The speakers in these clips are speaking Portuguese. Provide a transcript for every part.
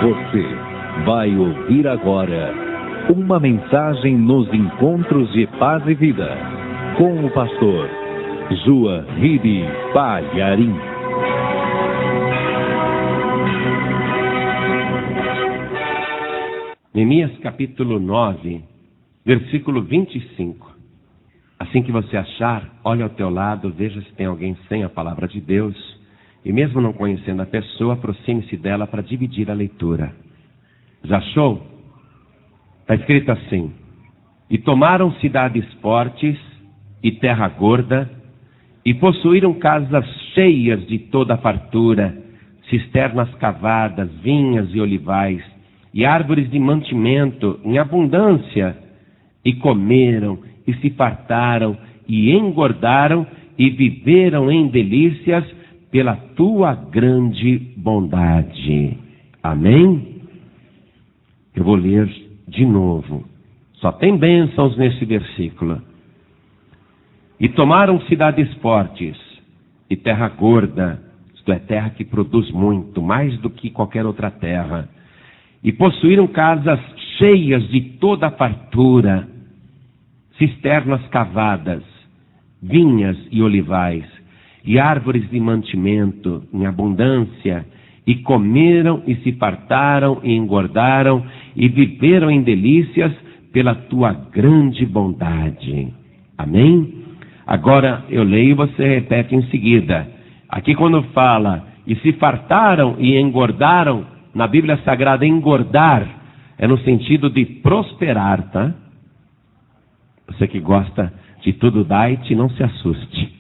Você vai ouvir agora uma mensagem nos encontros de paz e vida com o pastor Juahiri Palharim. Neemias capítulo 9, versículo 25. Assim que você achar, olhe ao teu lado, veja se tem alguém sem a palavra de Deus. E mesmo não conhecendo a pessoa, aproxime-se dela para dividir a leitura. Já achou? Está escrito assim: e tomaram cidades fortes e terra gorda, e possuíram casas cheias de toda a fartura, cisternas cavadas, vinhas e olivais, e árvores de mantimento em abundância, e comeram, e se fartaram, e engordaram, e viveram em delícias pela tua grande bondade. Amém? Eu vou ler de novo. Só tem bênçãos nesse versículo. E tomaram cidades fortes e terra gorda, isto é, terra que produz muito, mais do que qualquer outra terra. E possuíram casas cheias de toda a fartura, cisternas cavadas, vinhas e olivais, e árvores de mantimento em abundância, e comeram e se fartaram e engordaram, e viveram em delícias pela tua grande bondade. Amém? Agora eu leio e você repete em seguida. Aqui quando fala, e se fartaram e engordaram, na Bíblia Sagrada, engordar é no sentido de prosperar, tá? Você que gosta de tudo diet, não se assuste.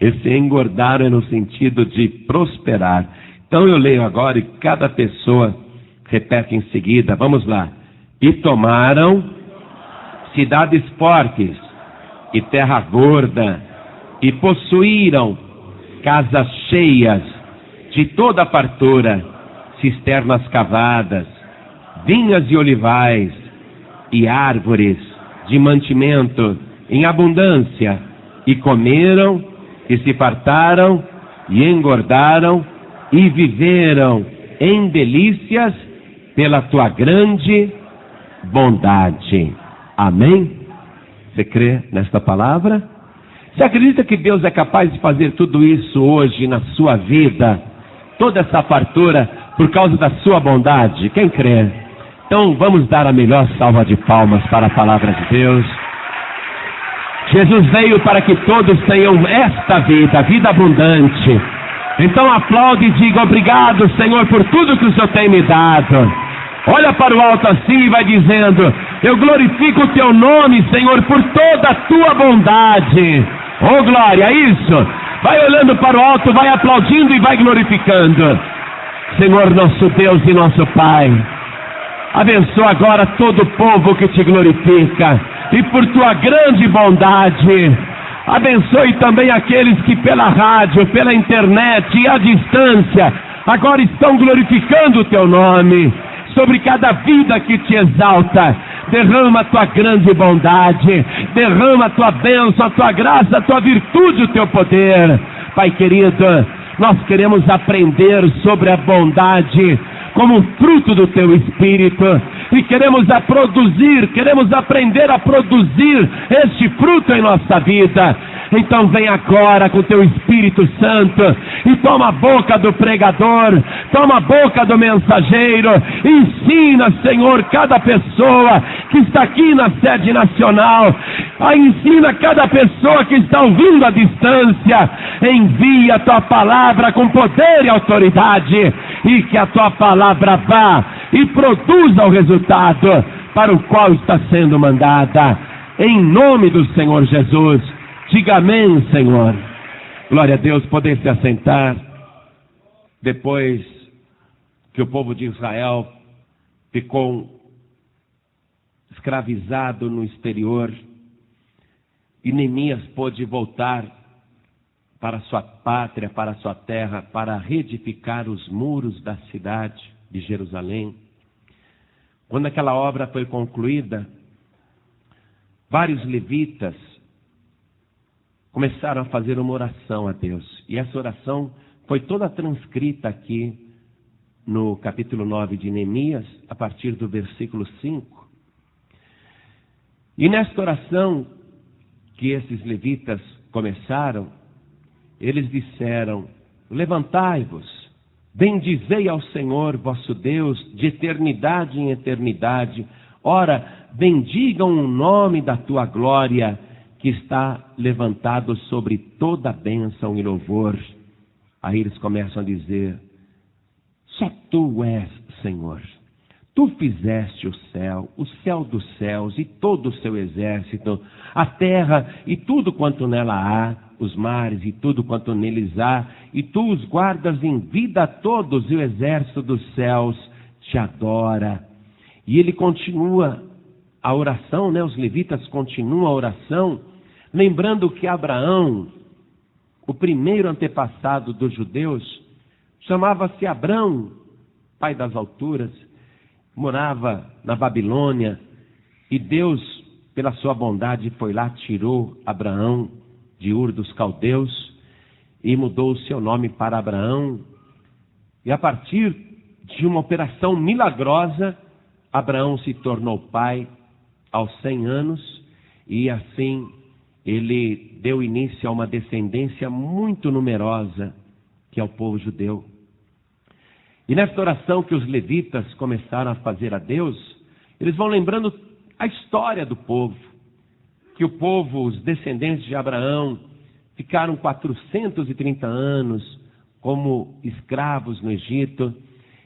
Esse engordar é no sentido de prosperar. Então eu leio agora e cada pessoa repete em seguida. Vamos lá. E tomaram cidades fortes e terra gorda, e possuíram casas cheias de toda a fartura, cisternas cavadas, vinhas e olivais, e árvores de mantimento em abundância, e comeram, e se fartaram, e engordaram, e viveram em delícias pela tua grande bondade. Amém? Você crê nesta palavra? Você acredita que Deus é capaz de fazer tudo isso hoje na sua vida? Toda essa fartura por causa da sua bondade? Quem crê? Então vamos dar a melhor salva de palmas para a palavra de Deus. Jesus veio para que todos tenham esta vida, vida abundante. Então aplaude e diga: obrigado, Senhor, por tudo que o Senhor tem me dado. Olha para o alto assim e vai dizendo: eu glorifico o teu nome, Senhor, por toda a tua bondade. Oh glória, isso. Vai olhando para o alto, vai aplaudindo e vai glorificando. Senhor, nosso Deus e nosso Pai, abençoa agora todo o povo que te glorifica, e por tua grande bondade, abençoe também aqueles que pela rádio, pela internet e à distância, agora estão glorificando o teu nome. Sobre cada vida que te exalta, derrama a tua grande bondade, derrama a tua bênção, a tua graça, a tua virtude, o teu poder. Pai querido, nós queremos aprender sobre a bondade como um fruto do teu Espírito, e queremos aprender a produzir este fruto em nossa vida. Então vem agora com teu Espírito Santo e toma a boca do pregador, toma a boca do mensageiro, ensina, Senhor, cada pessoa que está aqui na sede nacional, ensina cada pessoa que está ouvindo à distância. Envia a tua palavra com poder e autoridade, e que a tua palavra vá e produza o resultado para o qual está sendo mandada, em nome do Senhor Jesus. Diga amém, Senhor. Glória a Deus. Poder se assentar. Depois que o povo de Israel ficou escravizado no exterior, e Neemias pôde voltar para sua pátria, para sua terra, para reedificar os muros da cidade de Jerusalém. Quando aquela obra foi concluída, vários levitas começaram a fazer uma oração a Deus. E essa oração foi toda transcrita aqui no capítulo 9 de Neemias, a partir do versículo 5. E nesta oração que esses levitas começaram, eles disseram: levantai-vos, bendizei ao Senhor vosso Deus de eternidade em eternidade. Ora, bendigam o nome da tua glória, que está levantado sobre toda a bênção e louvor. Aí eles começam a dizer: só tu és Senhor. Tu fizeste o céu dos céus e todo o seu exército, a terra e tudo quanto nela há, os mares e tudo quanto neles há, e tu os guardas em vida a todos, e o exército dos céus te adora. E ele continua a oração, os levitas continuam a oração, lembrando que Abraão, o primeiro antepassado dos judeus, chamava-se Abrão, pai das alturas, morava na Babilônia, e Deus, pela sua bondade, foi lá, tirou Abraão de Ur dos Caldeus e mudou o seu nome para Abraão. E a partir de uma operação milagrosa, Abraão se tornou pai aos 100 anos, e assim ele deu início a uma descendência muito numerosa, que é o povo judeu. E nesta oração que os levitas começaram a fazer a Deus, eles vão lembrando a história do povo, que o povo, os descendentes de Abraão, ficaram 430 anos como escravos no Egito,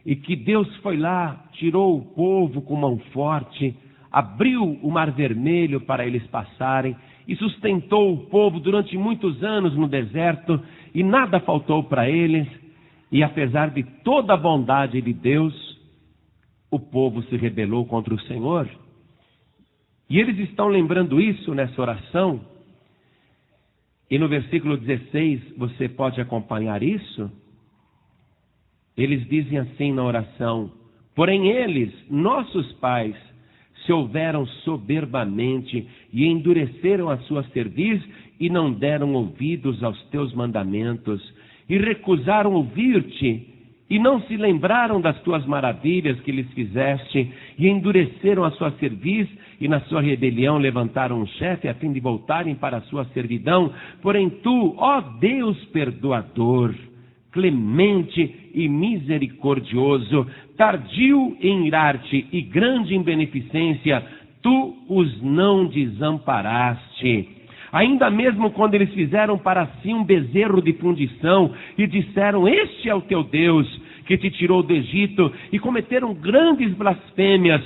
e que Deus foi lá, tirou o povo com mão forte, abriu o Mar Vermelho para eles passarem, e sustentou o povo durante muitos anos no deserto, e nada faltou para eles. E apesar de toda a bondade de Deus, o povo se rebelou contra o Senhor. E eles estão lembrando isso nessa oração. E no versículo 16, você pode acompanhar isso. Eles dizem assim na oração: porém eles, nossos pais, se houveram soberbamente e endureceram a sua cerviz e não deram ouvidos aos teus mandamentos, e recusaram ouvir-te, e não se lembraram das tuas maravilhas que lhes fizeste, e endureceram a sua cerviz, e na sua rebelião levantaram um chefe a fim de voltarem para a sua servidão. Porém tu, ó Deus perdoador, clemente e misericordioso, tardio em irar-te e grande em beneficência, tu os não desamparaste. Ainda mesmo quando eles fizeram para si um bezerro de fundição e disseram: este é o teu Deus, que te tirou do Egito, e cometeram grandes blasfêmias,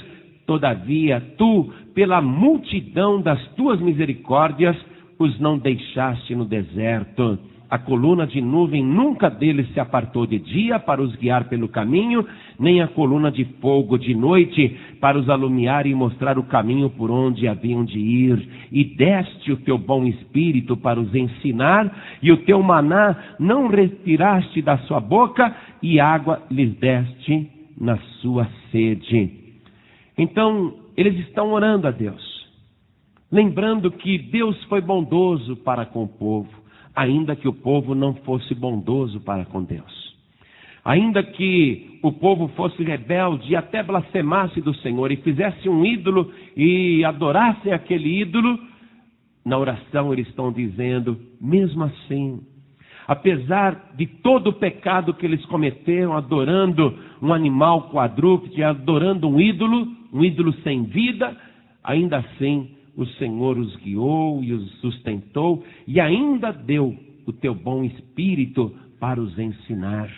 todavia tu, pela multidão das tuas misericórdias, os não deixaste no deserto. A coluna de nuvem nunca deles se apartou de dia para os guiar pelo caminho, nem a coluna de fogo de noite para os alumiar e mostrar o caminho por onde haviam de ir. E deste o teu bom espírito para os ensinar, e o teu maná não retiraste da sua boca, e água lhes deste na sua sede. Então, eles estão orando a Deus, lembrando que Deus foi bondoso para com o povo, ainda que o povo não fosse bondoso para com Deus. Ainda que o povo fosse rebelde e até blasfemasse do Senhor e fizesse um ídolo e adorassem aquele ídolo, na oração eles estão dizendo: mesmo assim, apesar de todo o pecado que eles cometeram, adorando um animal quadrúpede, adorando um ídolo sem vida, ainda assim o Senhor os guiou e os sustentou, e ainda deu o teu bom espírito para os ensinar.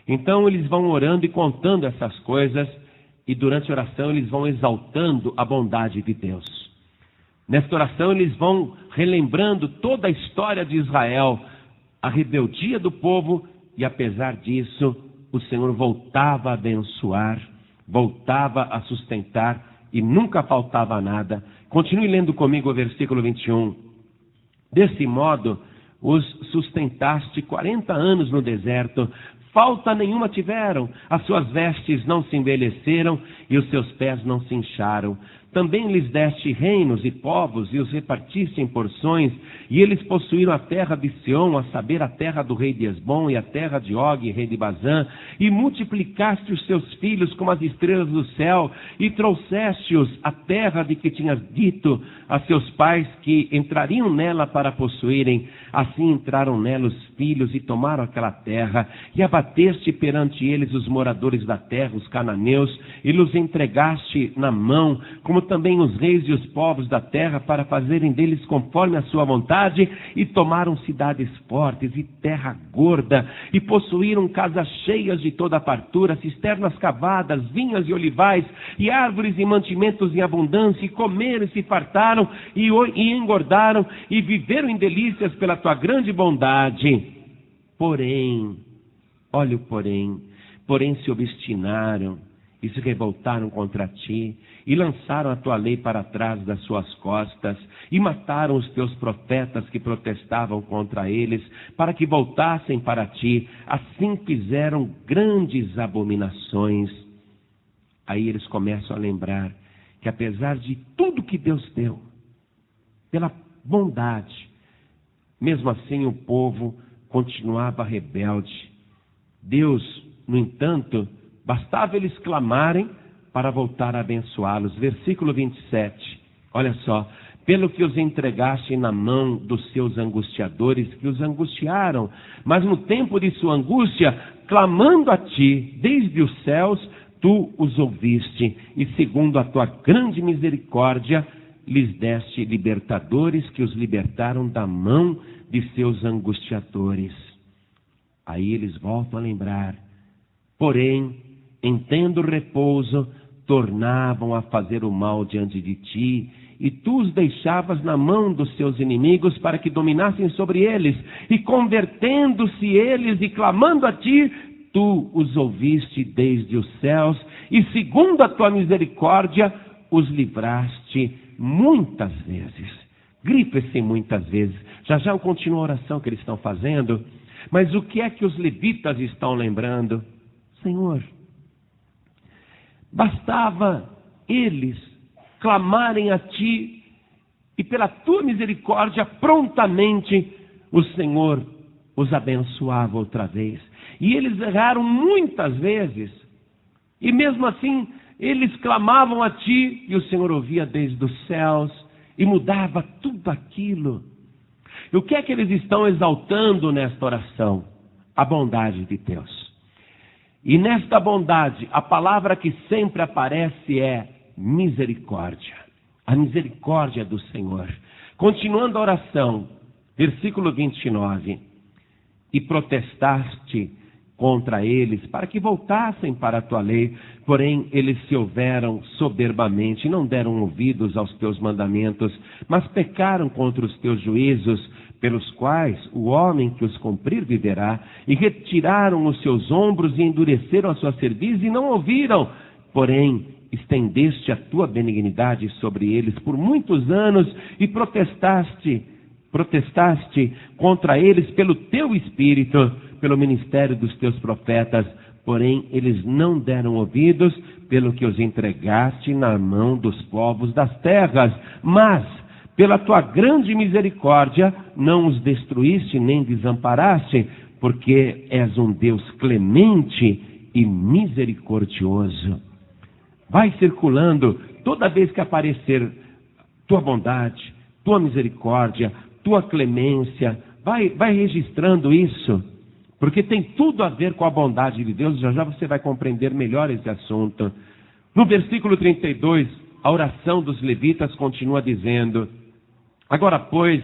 Então eles vão orando e contando essas coisas, e durante a oração eles vão exaltando a bondade de Deus. Nesta oração eles vão relembrando toda a história de Israel, a rebeldia do povo, e apesar disso, o Senhor voltava a abençoar, voltava a sustentar, e nunca faltava nada. Continue lendo comigo o versículo 21. Desse modo, os sustentaste 40 anos no deserto, falta nenhuma tiveram, as suas vestes não se envelheceram e os seus pés não se incharam. Também lhes deste reinos e povos e os repartiste em porções, e eles possuíram a terra de Sião, a saber, a terra do rei de Hesbom e a terra de Og, rei de Bazã, e multiplicaste os seus filhos como as estrelas do céu, e trouxeste-os à terra de que tinhas dito a seus pais que entrariam nela para possuírem. Assim entraram nela os filhos e tomaram aquela terra, e abateste perante eles os moradores da terra, os cananeus, e los entregaste na mão, como também os reis e os povos da terra, para fazerem deles conforme a sua vontade, e tomaram cidades fortes e terra gorda, e possuíram casas cheias de toda a fartura, cisternas cavadas, vinhas e olivais, e árvores e mantimentos em abundância, e comeram e se fartaram, e engordaram, e viveram em delícias pela tua grande bondade. Porém, olha o porém se obstinaram, e se revoltaram contra ti, e lançaram a tua lei para trás das suas costas, e mataram os teus profetas que protestavam contra eles, para que voltassem para ti. Assim fizeram grandes abominações. Aí eles começam a lembrar que apesar de tudo que Deus deu, pela bondade, mesmo assim o povo continuava rebelde. Deus, no entanto, bastava eles clamarem para voltar a abençoá-los. Versículo 27, olha só. Pelo que os entregaste na mão dos seus angustiadores, que os angustiaram, mas no tempo de sua angústia, clamando a ti, desde os céus, tu os ouviste, e segundo a tua grande misericórdia, lhes deste libertadores, que os libertaram da mão de seus angustiadores. Aí eles voltam a lembrar. Porém, em tendo repouso, tornavam a fazer o mal diante de ti, e tu os deixavas na mão dos seus inimigos para que dominassem sobre eles, e convertendo-se eles e clamando a ti, tu os ouviste desde os céus, e segundo a tua misericórdia, os livraste muitas vezes. Gripe-se muitas vezes. Já eu continuo a oração que eles estão fazendo, mas o que é que os levitas estão lembrando? Senhor, bastava eles clamarem a ti, e pela tua misericórdia, prontamente o Senhor os abençoava outra vez. E eles erraram muitas vezes, e mesmo assim, eles clamavam a ti, e o Senhor ouvia desde os céus, e mudava tudo aquilo. E o que é que eles estão exaltando nesta oração? A bondade de Deus. E nesta bondade, a palavra que sempre aparece é misericórdia. A misericórdia do Senhor. Continuando a oração, versículo 29. E protestaste contra eles, para que voltassem para a tua lei, porém eles se houveram soberbamente, não deram ouvidos aos teus mandamentos, mas pecaram contra os teus juízos, pelos quais o homem que os cumprir viverá, e retiraram os seus ombros e endureceram a sua cerviz e não ouviram. Porém, estendeste a tua benignidade sobre eles por muitos anos e protestaste contra eles pelo teu espírito, pelo ministério dos teus profetas. Porém, eles não deram ouvidos, pelo que os entregaste na mão dos povos das terras. Mas, pela tua grande misericórdia, não os destruíste nem desamparaste, porque és um Deus clemente e misericordioso. Vai circulando, toda vez que aparecer tua bondade, tua misericórdia, tua clemência, vai registrando isso, porque tem tudo a ver com a bondade de Deus. Já você vai compreender melhor esse assunto. No versículo 32, a oração dos levitas continua dizendo: agora, pois,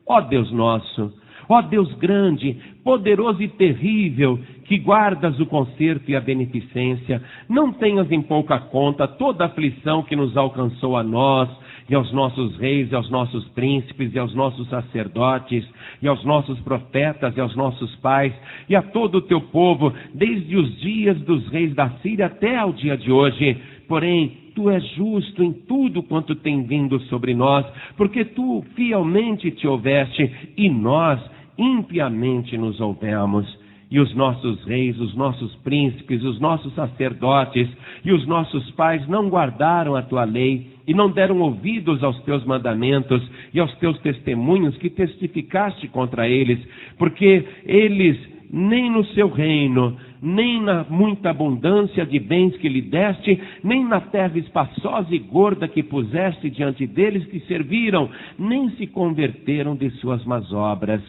ó Deus nosso, ó Deus grande, poderoso e terrível, que guardas o conserto e a beneficência, não tenhas em pouca conta toda a aflição que nos alcançou a nós, e aos nossos reis, e aos nossos príncipes, e aos nossos sacerdotes, e aos nossos profetas, e aos nossos pais, e a todo o teu povo, desde os dias dos reis da Síria até ao dia de hoje. Porém, tu és justo em tudo quanto tem vindo sobre nós, porque tu fielmente te houveste, e nós impiamente nos houvemos. e os nossos reis, os nossos príncipes, os nossos sacerdotes e os nossos pais não guardaram a tua lei e não deram ouvidos aos teus mandamentos e aos teus testemunhos que testificaste contra eles, porque eles nem no seu reino, nem na muita abundância de bens que lhe deste, nem na terra espaçosa e gorda que puseste diante deles te serviram, nem se converteram de suas más obras.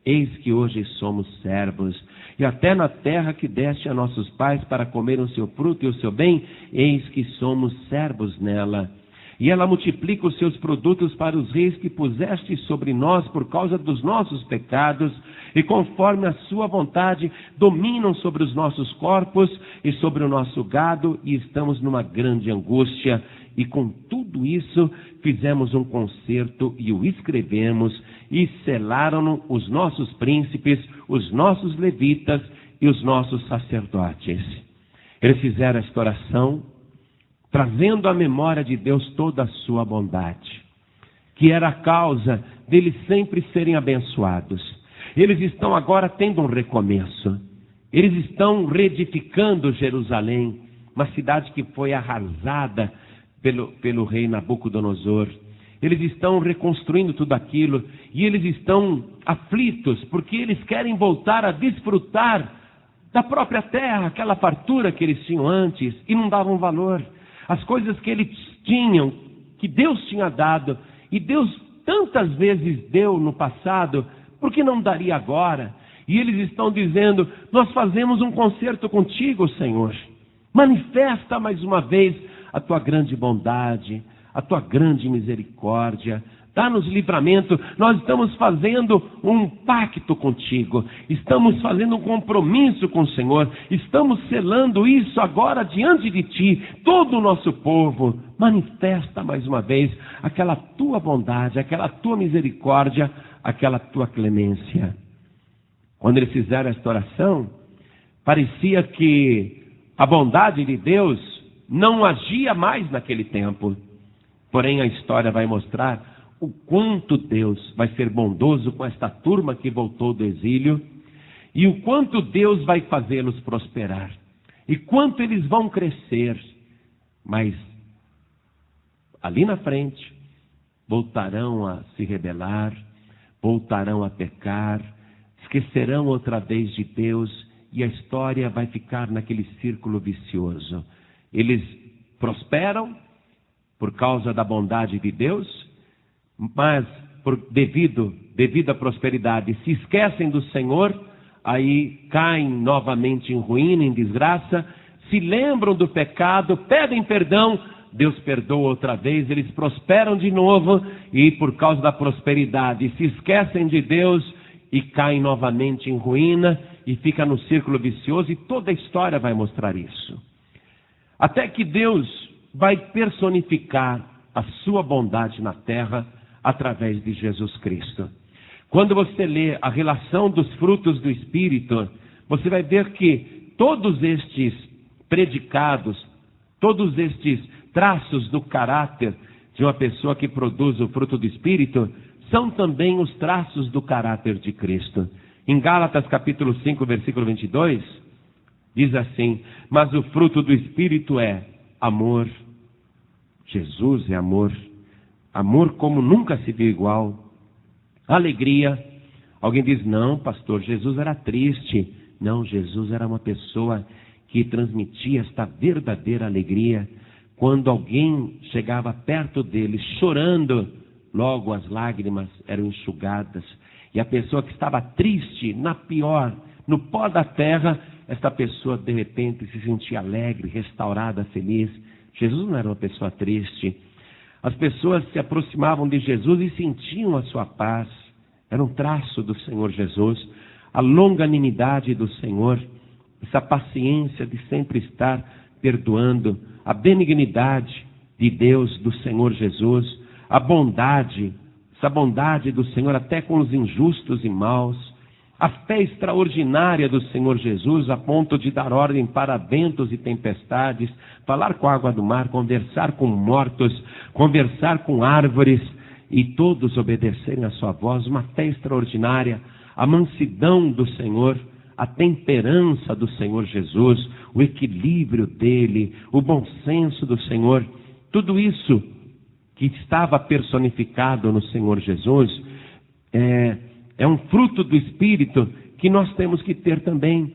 Eis que hoje somos servos, e até na terra que deste a nossos pais para comer o seu fruto e o seu bem, eis que somos servos nela. E ela multiplica os seus produtos para os reis que puseste sobre nós por causa dos nossos pecados, e conforme a sua vontade dominam sobre os nossos corpos e sobre o nosso gado, e estamos numa grande angústia. E com tudo isso fizemos um concerto e o escrevemos, e selaram-no os nossos príncipes, os nossos levitas e os nossos sacerdotes. Eles fizeram esta oração, trazendo à memória de Deus toda a sua bondade, que era a causa deles sempre serem abençoados. Eles estão agora tendo um recomeço. Eles estão reedificando Jerusalém, uma cidade que foi arrasada pelo rei Nabucodonosor. Eles estão reconstruindo tudo aquilo e eles estão aflitos porque eles querem voltar a desfrutar da própria terra, aquela fartura que eles tinham antes e não davam valor. As coisas que eles tinham, que Deus tinha dado, e Deus tantas vezes deu no passado, por que não daria agora? E eles estão dizendo: nós fazemos um concerto contigo, Senhor. Manifesta mais uma vez a tua grande bondade, a tua grande misericórdia. Dá-nos livramento. Nós estamos fazendo um pacto contigo, estamos fazendo um compromisso com o Senhor, estamos selando isso agora diante de ti. Todo o nosso povo, manifesta mais uma vez aquela tua bondade, aquela tua misericórdia, aquela tua clemência. Quando eles fizeram esta oração, parecia que a bondade de Deus não agia mais naquele tempo. Porém, a história vai mostrar o quanto Deus vai ser bondoso com esta turma que voltou do exílio, e o quanto Deus vai fazê-los prosperar, e quanto eles vão crescer. Mas ali na frente voltarão a se rebelar, voltarão a pecar, esquecerão outra vez de Deus, e a história vai ficar naquele círculo vicioso. Eles prosperam por causa da bondade de Deus, mas devido à prosperidade se esquecem do Senhor, aí caem novamente em ruína, em desgraça, se lembram do pecado, pedem perdão, Deus perdoa outra vez, eles prosperam de novo, e por causa da prosperidade se esquecem de Deus e caem novamente em ruína, e fica no círculo vicioso, e toda a história vai mostrar isso. Até que Deus vai personificar a sua bondade na terra através de Jesus Cristo. Quando você lê a relação dos frutos do Espírito, você vai ver que todos estes predicados, todos estes traços do caráter de uma pessoa que produz o fruto do Espírito, são também os traços do caráter de Cristo. Em Gálatas capítulo 5, versículo 22, diz assim: mas o fruto do Espírito é amor. Jesus é amor. Amor como nunca se viu igual. Alegria. Alguém diz: não, pastor, Jesus era triste. Não, Jesus era uma pessoa que transmitia esta verdadeira alegria. Quando alguém chegava perto dele chorando, logo as lágrimas eram enxugadas. E a pessoa que estava triste, no pó da terra, esta pessoa de repente se sentia alegre, restaurada, feliz. Jesus não era uma pessoa triste. As pessoas se aproximavam de Jesus e sentiam a sua paz. Era um traço do Senhor Jesus. A longanimidade do Senhor, essa paciência de sempre estar perdoando, a benignidade de Deus, do Senhor Jesus, a bondade, essa bondade do Senhor até com os injustos e maus, a fé extraordinária do Senhor Jesus a ponto de dar ordem para ventos e tempestades, falar com a água do mar, conversar com mortos, conversar com árvores, e todos obedecerem a sua voz. Uma fé extraordinária, a mansidão do Senhor, a temperança do Senhor Jesus, o equilíbrio dele, o bom senso do Senhor, tudo isso que estava personificado no Senhor Jesus, é um fruto do Espírito que nós temos que ter também.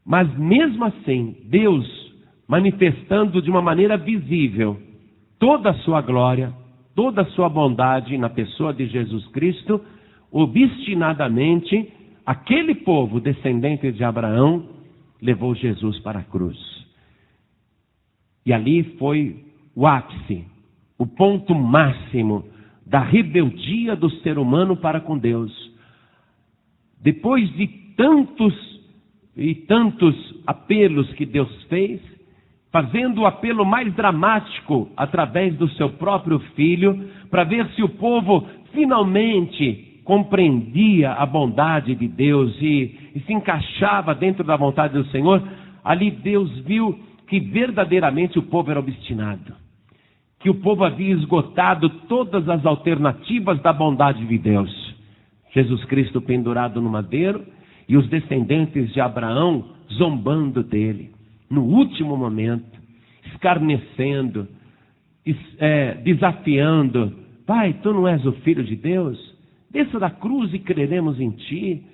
Mas mesmo assim, Deus manifestando de uma maneira visível toda a sua glória, toda a sua bondade na pessoa de Jesus Cristo, obstinadamente, aquele povo descendente de Abraão levou Jesus para a cruz. E ali foi o ápice, o ponto máximo da rebeldia do ser humano para com Deus. Depois de tantos e tantos apelos que Deus fez, fazendo o apelo mais dramático através do seu próprio filho, para ver se o povo finalmente compreendia a bondade de Deus e se encaixava dentro da vontade do Senhor, ali Deus viu que verdadeiramente o povo era obstinado, que o povo havia esgotado todas as alternativas da bondade de Deus. Jesus Cristo pendurado no madeiro e os descendentes de Abraão zombando dele, no último momento, escarnecendo, desafiando: Pai, tu não és o Filho de Deus? Desça da cruz e creremos em ti.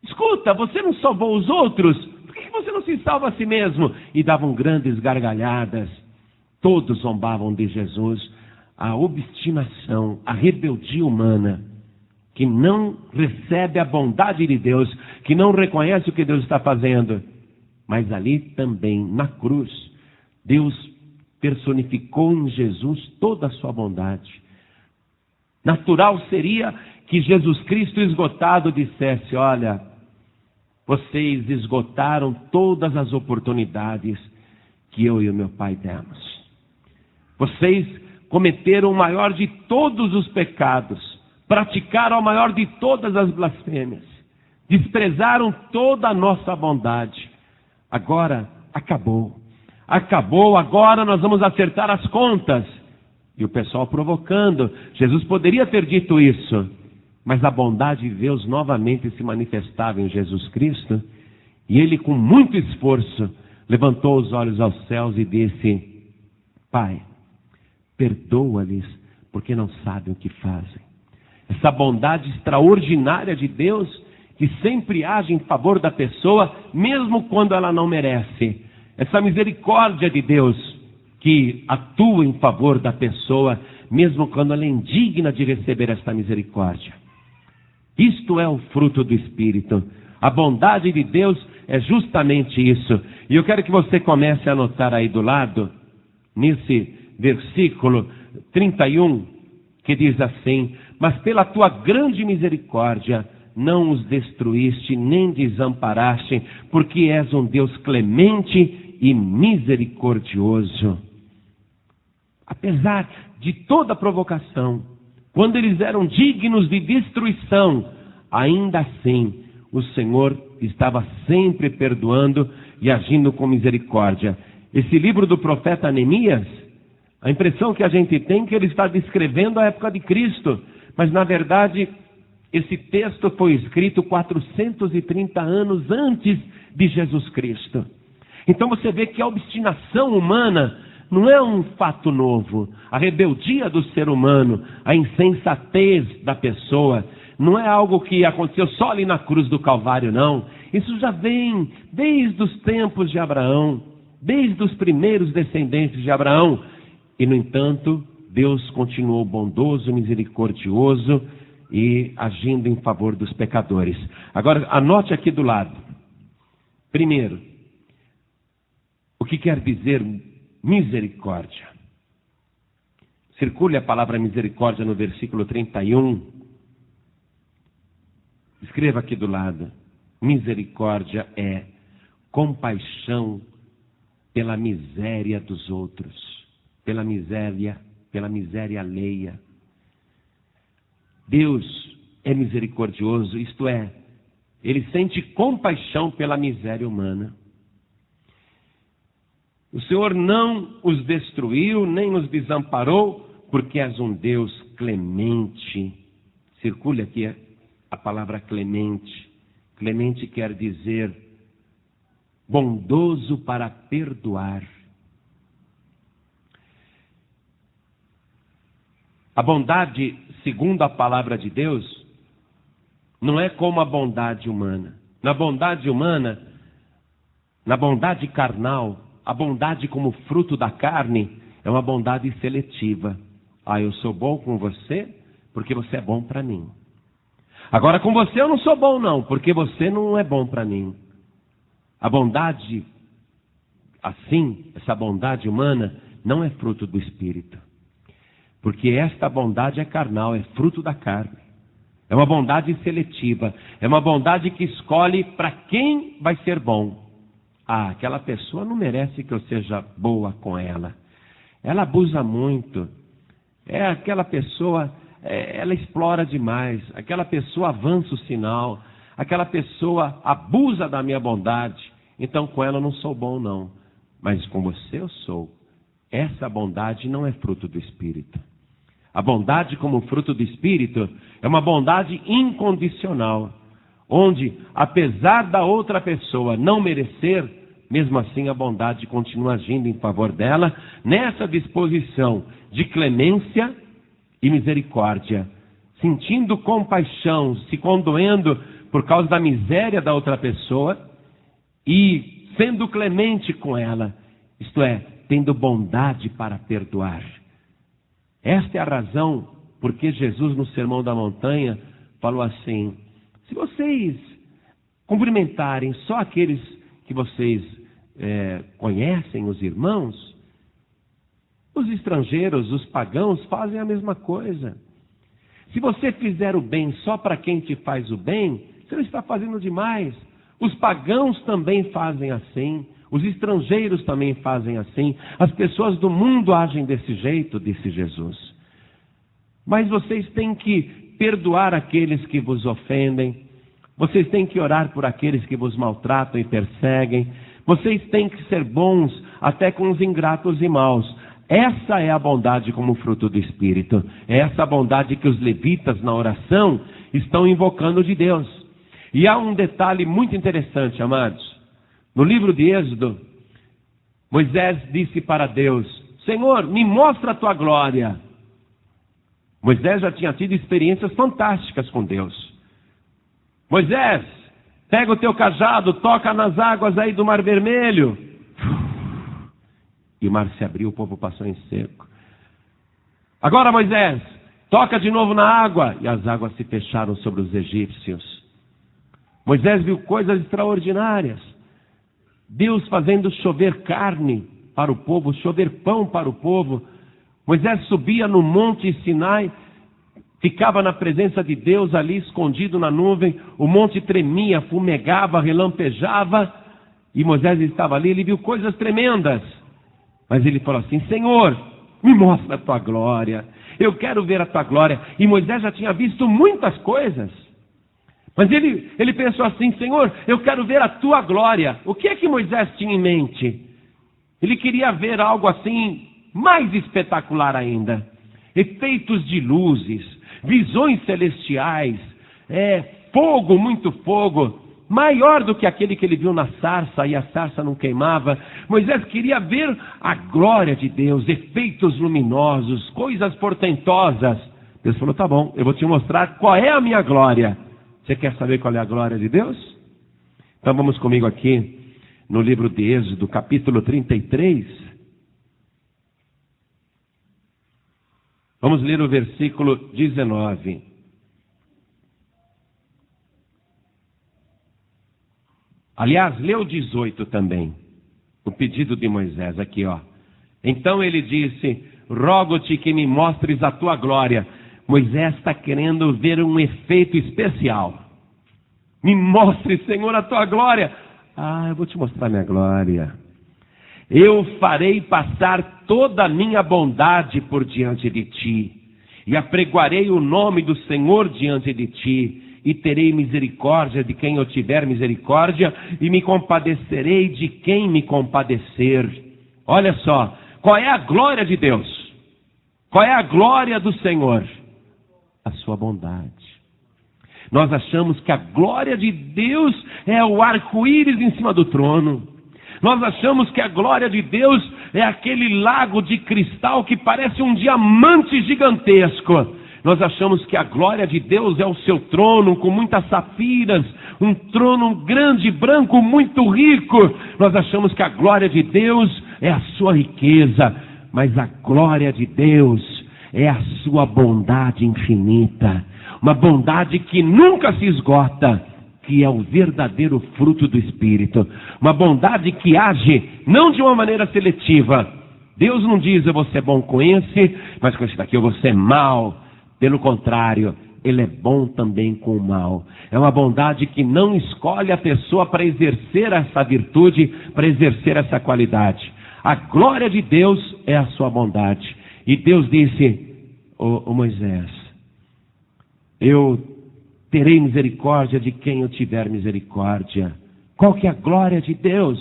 Escuta, você não salvou os outros? Por que você não se salva a si mesmo? E davam grandes gargalhadas. Todos zombavam de Jesus. A obstinação, a rebeldia humana, que não recebe a bondade de Deus, que não reconhece o que Deus está fazendo. Mas ali também, na cruz, Deus personificou em Jesus toda a sua bondade. Natural seria que Jesus Cristo esgotado dissesse: olha, vocês esgotaram todas as oportunidades que eu e o meu Pai demos. Vocês cometeram o maior de todos os pecados, praticaram a maior de todas as blasfêmias, desprezaram toda a nossa bondade. Agora acabou. Acabou, agora nós vamos acertar as contas. E o pessoal provocando. Jesus poderia ter dito isso, mas a bondade de Deus novamente se manifestava em Jesus Cristo. E ele, com muito esforço, levantou os olhos aos céus e disse: Pai, perdoa-lhes, porque não sabem o que fazem. Essa bondade extraordinária de Deus, que sempre age em favor da pessoa, mesmo quando ela não merece. Essa misericórdia de Deus, que atua em favor da pessoa, mesmo quando ela é indigna de receber esta misericórdia. Isto é o fruto do Espírito. A bondade de Deus é justamente isso. E eu quero que você comece a anotar aí do lado, nesse versículo 31, que diz assim: mas pela tua grande misericórdia não os destruíste nem desamparaste, porque és um Deus clemente e misericordioso. Apesar de toda a provocação, quando eles eram dignos de destruição, ainda assim o Senhor estava sempre perdoando e agindo com misericórdia. Esse livro do profeta Neemias, a impressão que a gente tem é que ele está descrevendo a época de Cristo, mas na verdade esse texto foi escrito 430 anos antes de Jesus Cristo. Então você vê que a obstinação humana não é um fato novo. A rebeldia do ser humano, a insensatez da pessoa, não é algo que aconteceu só ali na cruz do Calvário, não. Isso já vem desde os tempos de Abraão, desde os primeiros descendentes de Abraão. E, no entanto, Deus continuou bondoso, misericordioso e agindo em favor dos pecadores. Agora, anote aqui do lado. Primeiro, o que quer dizer misericórdia? Circule a palavra misericórdia no versículo 31. Escreva aqui do lado. Misericórdia é compaixão pela miséria dos outros, pela miséria alheia. Deus é misericordioso, isto é, Ele sente compaixão pela miséria humana. O Senhor não os destruiu, nem os desamparou, porque és um Deus clemente. Circule aqui a palavra clemente. Clemente quer dizer bondoso para perdoar. A bondade, segundo a palavra de Deus, não é como a bondade humana. Na bondade humana, na bondade carnal, a bondade como fruto da carne é uma bondade seletiva. Eu sou bom com você porque você é bom para mim. Agora com você eu não sou bom não, porque você não é bom para mim. A bondade, assim, essa bondade humana, não é fruto do Espírito. Porque esta bondade é carnal, é fruto da carne. É uma bondade seletiva, é uma bondade que escolhe para quem vai ser bom. Aquela pessoa não merece que eu seja boa com ela. Ela abusa muito. Aquela pessoa, ela explora demais. Aquela pessoa avança o sinal. Aquela pessoa abusa da minha bondade. Então com ela eu não sou bom não. Mas com você eu sou. Essa bondade não é fruto do Espírito. A bondade como fruto do Espírito é uma bondade incondicional. Onde, apesar da outra pessoa não merecer, mesmo assim a bondade continua agindo em favor dela, nessa disposição de clemência e misericórdia, sentindo compaixão, se condoendo por causa da miséria da outra pessoa e sendo clemente com ela, isto é, tendo bondade para perdoar. Esta é a razão porque Jesus no Sermão da Montanha falou assim: se vocês cumprimentarem só aqueles que vocês conhecem, os irmãos, os estrangeiros, os pagãos fazem a mesma coisa. Se você fizer o bem só para quem te faz o bem, você não está fazendo demais. Os pagãos também fazem assim, os estrangeiros também fazem assim, as pessoas do mundo agem desse jeito, disse Jesus. Mas vocês têm que perdoar aqueles que vos ofendem, vocês têm que orar por aqueles que vos maltratam e perseguem, vocês têm que ser bons até com os ingratos e maus. Essa é a bondade como fruto do Espírito. É essa bondade que os levitas na oração estão invocando de Deus. E há um detalhe muito interessante, amados. No livro de Êxodo, Moisés disse para Deus: Senhor, me mostra a tua glória. Moisés já tinha tido experiências fantásticas com Deus. Moisés, pega o teu cajado, toca nas águas aí do Mar Vermelho. E o mar se abriu, o povo passou em seco. Agora, Moisés, toca de novo na água. E as águas se fecharam sobre os egípcios. Moisés viu coisas extraordinárias. Deus fazendo chover carne para o povo, chover pão para o povo. Moisés subia no monte Sinai, ficava na presença de Deus ali escondido na nuvem. O monte tremia, fumegava, relampejava. E Moisés estava ali, ele viu coisas tremendas. Mas ele falou assim: Senhor, me mostra a tua glória. Eu quero ver a tua glória. E Moisés já tinha visto muitas coisas. Mas ele pensou assim: Senhor, eu quero ver a tua glória. O que é que Moisés tinha em mente? Ele queria ver algo assim, mais espetacular ainda. Efeitos de luzes, visões celestiais, fogo, muito fogo. Maior do que aquele que ele viu na sarça, e a sarça não queimava. Moisés queria ver a glória de Deus, efeitos luminosos, coisas portentosas. Deus falou: tá bom, eu vou te mostrar qual é a minha glória. Você quer saber qual é a glória de Deus? Então vamos comigo aqui no livro de Êxodo, capítulo 33. Vamos ler o versículo 19. Aliás, lê o 18 também. O pedido de Moisés aqui, ó. Então ele disse: rogo-te que me mostres a tua glória. Moisés está querendo ver um efeito especial. Me mostre, Senhor, a tua glória. Eu vou te mostrar minha glória. Eu farei passar toda a minha bondade por diante de ti, e apregoarei o nome do Senhor diante de ti, e terei misericórdia de quem eu tiver misericórdia, e me compadecerei de quem me compadecer. Olha só, qual é a glória de Deus? Qual é a glória do Senhor? A sua bondade. Nós achamos que a glória de Deus é o arco-íris em cima do trono. Nós achamos que a glória de Deus é aquele lago de cristal que parece um diamante gigantesco. Nós achamos que a glória de Deus é o seu trono com muitas safiras, um trono grande, branco, muito rico. Nós achamos que a glória de Deus é a sua riqueza, mas a glória de Deus é a sua bondade infinita, uma bondade que nunca se esgota, que é o verdadeiro fruto do Espírito, uma bondade que age não de uma maneira seletiva. Deus não diz: eu vou ser bom com esse, mas com esse daqui eu vou ser mal. Pelo contrário, Ele é bom também com o mal. É uma bondade que não escolhe a pessoa para exercer essa virtude, para exercer essa qualidade. A glória de Deus é a sua bondade. E Deus disse: ô Moisés, eu terei misericórdia de quem eu tiver misericórdia. Qual que é a glória de Deus?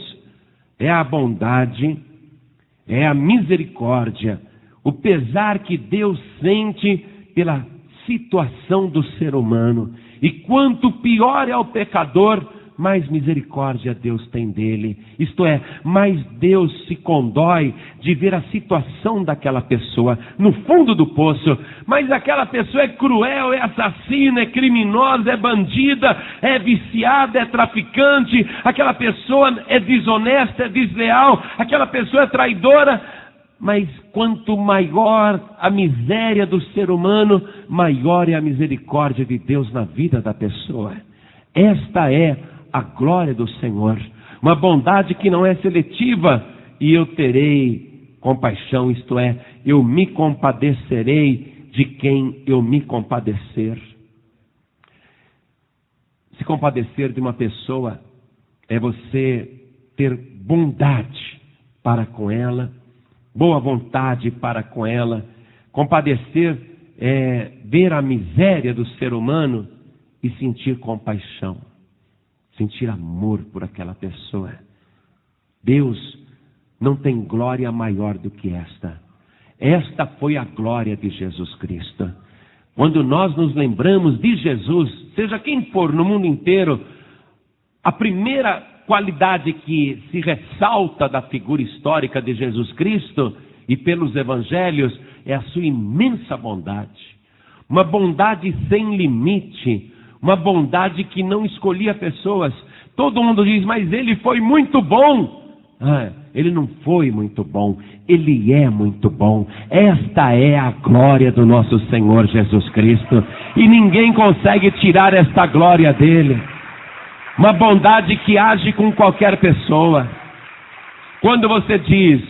É a bondade, é a misericórdia, o pesar que Deus sente pela situação do ser humano. E quanto pior é o pecador, mais misericórdia Deus tem dele. Isto é, mais Deus se condói de ver a situação daquela pessoa no fundo do poço. Mas aquela pessoa é cruel, é assassina, é criminosa, é bandida, é viciada, é traficante. Aquela pessoa é desonesta, é desleal. Aquela pessoa é traidora. Mas quanto maior a miséria do ser humano, maior é a misericórdia de Deus na vida da pessoa. Esta é a glória do Senhor, uma bondade que não é seletiva. E eu terei compaixão, isto é, eu me compadecerei de quem eu me compadecer. Se compadecer de uma pessoa é você ter bondade para com ela, boa vontade para com ela. Compadecer é ver a miséria do ser humano e sentir compaixão, sentir amor por aquela pessoa. Deus não tem glória maior do que esta. Esta foi a glória de Jesus Cristo. Quando nós nos lembramos de Jesus, seja quem for no mundo inteiro, a primeira qualidade que se ressalta da figura histórica de Jesus Cristo e pelos evangelhos é a sua imensa bondade. Uma bondade sem limite, uma bondade que não escolhia pessoas. Todo mundo diz: mas ele foi muito bom. Ele não foi muito bom, ele é muito bom. Esta é a glória do nosso Senhor Jesus Cristo, e ninguém consegue tirar esta glória dele. Uma bondade que age com qualquer pessoa. Quando você diz: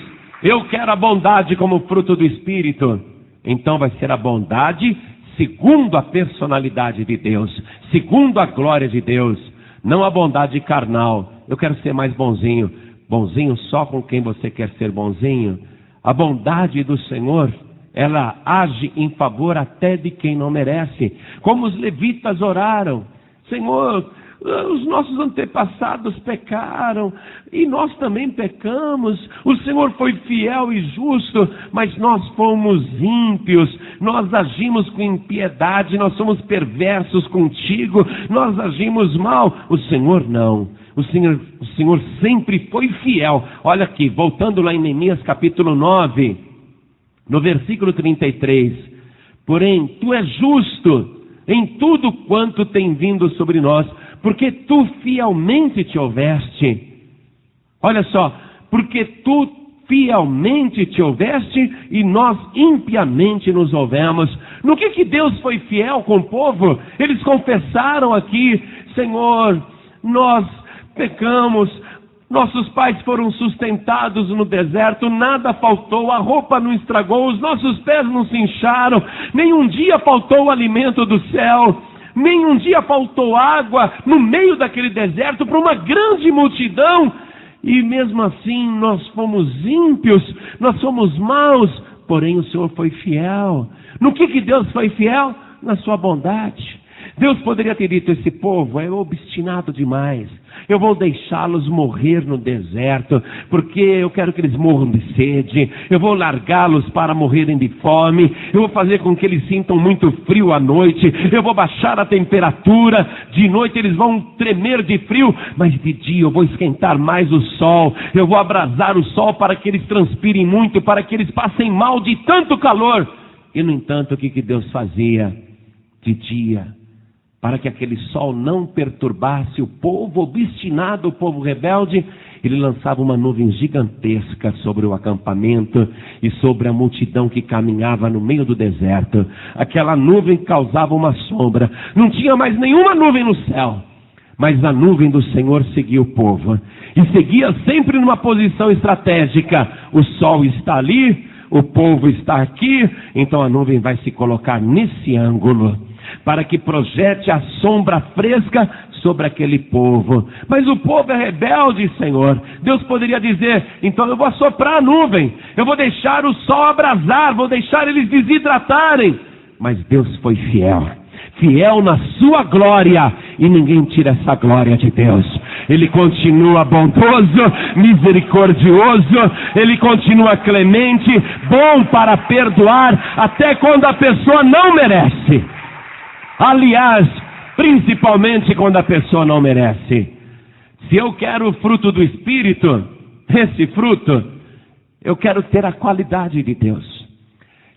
eu quero a bondade como fruto do Espírito, então vai ser a bondade segundo a personalidade de Deus, segundo a glória de Deus, não a bondade carnal. Eu quero ser mais bonzinho. Bonzinho só com quem você quer ser bonzinho. A bondade do Senhor, ela age em favor até de quem não merece. Como os levitas oraram: Senhor, os nossos antepassados pecaram e nós também pecamos. O Senhor foi fiel e justo, mas nós fomos ímpios, nós agimos com impiedade, nós somos perversos contigo, nós agimos mal. O Senhor não. O Senhor sempre foi fiel. Olha aqui, voltando lá em Neemias capítulo 9, no versículo 33. Porém, tu és justo em tudo quanto tem vindo sobre nós, porque tu fielmente te houveste. Olha só, porque tu fielmente te houveste e nós impiamente nos houvemos. No que Deus foi fiel com o povo? Eles confessaram aqui: Senhor, nós pecamos, nossos pais foram sustentados no deserto, nada faltou, a roupa não estragou, os nossos pés não se incharam, nenhum dia faltou o alimento do céu, nenhum dia faltou água no meio daquele deserto para uma grande multidão, e mesmo assim nós fomos ímpios, nós somos maus, porém o Senhor foi fiel. No que Deus foi fiel? Na sua bondade. Deus poderia ter dito: esse povo é obstinado demais, eu vou deixá-los morrer no deserto, porque eu quero que eles morram de sede, eu vou largá-los para morrerem de fome, eu vou fazer com que eles sintam muito frio à noite, eu vou baixar a temperatura, de noite eles vão tremer de frio, mas de dia eu vou esquentar mais o sol, eu vou abrasar o sol para que eles transpirem muito, para que eles passem mal de tanto calor. E no entanto, o que Deus fazia? De dia, para que aquele sol não perturbasse o povo obstinado, o povo rebelde, ele lançava uma nuvem gigantesca sobre o acampamento e sobre a multidão que caminhava no meio do deserto. Aquela nuvem causava uma sombra, não tinha mais nenhuma nuvem no céu, mas a nuvem do Senhor seguia o povo, e seguia sempre numa posição estratégica. O sol está ali, o povo está aqui, então a nuvem vai se colocar nesse ângulo, para que projete a sombra fresca sobre aquele povo. Mas o povo é rebelde, Senhor. Deus poderia dizer: então eu vou assoprar a nuvem, eu vou deixar o sol abrasar, vou deixar eles desidratarem. Mas Deus foi fiel, fiel na sua glória, e ninguém tira essa glória de Deus. Ele continua bondoso, misericordioso, ele continua clemente, bom para perdoar, até quando a pessoa não merece. Aliás, principalmente quando a pessoa não merece. Se eu quero o fruto do Espírito, esse fruto, eu quero ter a qualidade de Deus.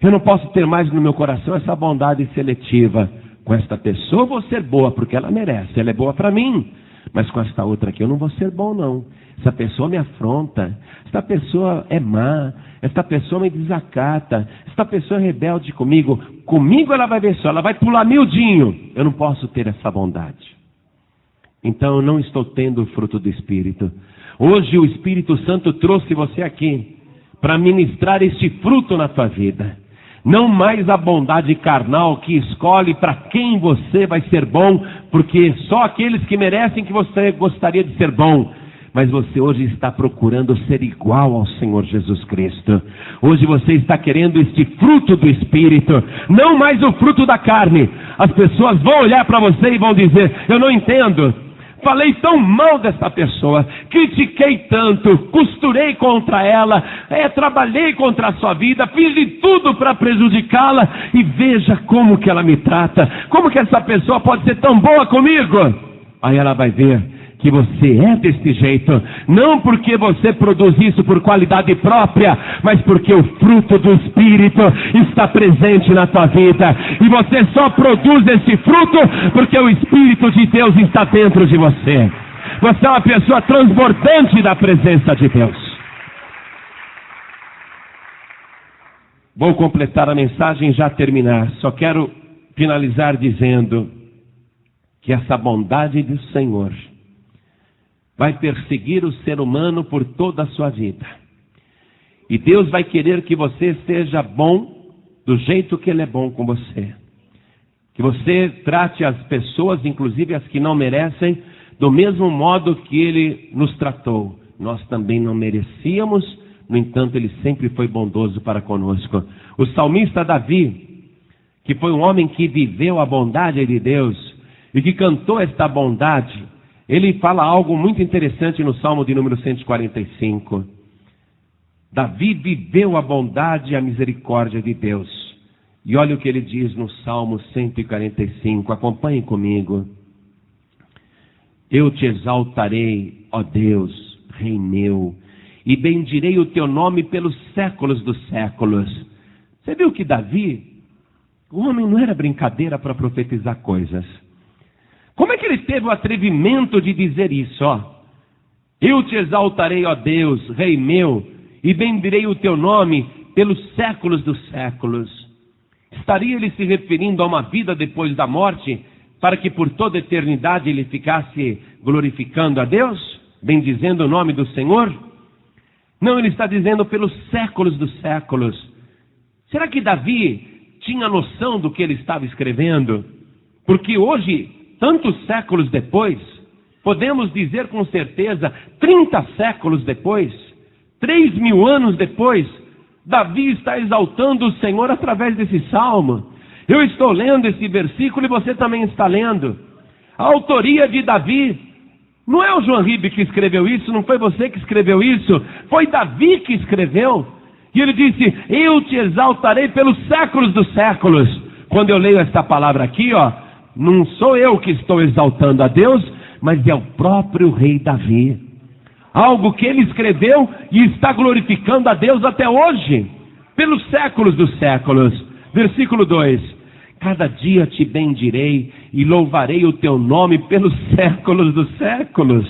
Eu não posso ter mais no meu coração essa bondade seletiva. Com esta pessoa eu vou ser boa porque ela merece, ela é boa para mim. Mas com esta outra aqui eu não vou ser bom não. Essa pessoa me afronta, esta pessoa é má, esta pessoa me desacata, esta pessoa é rebelde comigo. Comigo ela vai ver só, ela vai pular miudinho. Eu não posso ter essa bondade. Então eu não estou tendo o fruto do Espírito. Hoje o Espírito Santo trouxe você aqui para ministrar este fruto na tua vida. Não mais a bondade carnal que escolhe para quem você vai ser bom, porque só aqueles que merecem que você gostaria de ser bom. Mas você hoje está procurando ser igual ao Senhor Jesus Cristo. Hoje você está querendo este fruto do Espírito, não mais o fruto da carne. As pessoas vão olhar para você e vão dizer: eu não entendo. Falei tão mal dessa pessoa, critiquei tanto, costurei contra ela, trabalhei contra a sua vida, fiz de tudo para prejudicá-la, e veja como que ela me trata, como que essa pessoa pode ser tão boa comigo? Aí ela vai ver que você é desse jeito, não porque você produz isso por qualidade própria, mas porque o fruto do Espírito está presente na tua vida, e você só produz esse fruto porque o Espírito de Deus está dentro de você. Você é uma pessoa transbordante da presença de Deus. Vou completar a mensagem e já terminar. Só quero finalizar dizendo que essa bondade do Senhor vai perseguir o ser humano por toda a sua vida. E Deus vai querer que você seja bom do jeito que Ele é bom com você. Que você trate as pessoas, inclusive as que não merecem, do mesmo modo que Ele nos tratou. Nós também não merecíamos, no entanto Ele sempre foi bondoso para conosco. O salmista Davi, que foi um homem que viveu a bondade de Deus e que cantou esta bondade, ele fala algo muito interessante no Salmo de número 145. Davi viveu a bondade e a misericórdia de Deus. E olha o que ele diz no Salmo 145. Acompanhem comigo. Eu te exaltarei, ó Deus, Rei meu, e bendirei o teu nome pelos séculos dos séculos. Você viu que Davi, o homem não era brincadeira para profetizar coisas. Como é que ele teve o atrevimento de dizer isso? Eu te exaltarei, ó Deus, Rei meu, e bendirei o teu nome pelos séculos dos séculos. Estaria ele se referindo a uma vida depois da morte, para que por toda a eternidade ele ficasse glorificando a Deus, bendizendo o nome do Senhor? Não, ele está dizendo pelos séculos dos séculos. Será que Davi tinha noção do que ele estava escrevendo? Porque hoje, tantos séculos depois, podemos dizer com certeza, 30 séculos depois, 3.000 anos depois, Davi está exaltando o Senhor através desse salmo. Eu estou lendo esse versículo e você também está lendo. A autoria de Davi. Não é o João Ribe que escreveu isso, não foi você que escreveu isso, foi Davi que escreveu. E ele disse: eu te exaltarei pelos séculos dos séculos. Quando eu leio esta palavra aqui, não sou eu que estou exaltando a Deus, mas é o próprio rei Davi. Algo que ele escreveu e está glorificando a Deus até hoje, pelos séculos dos séculos. Versículo 2: cada dia te bendirei e louvarei o teu nome pelos séculos dos séculos.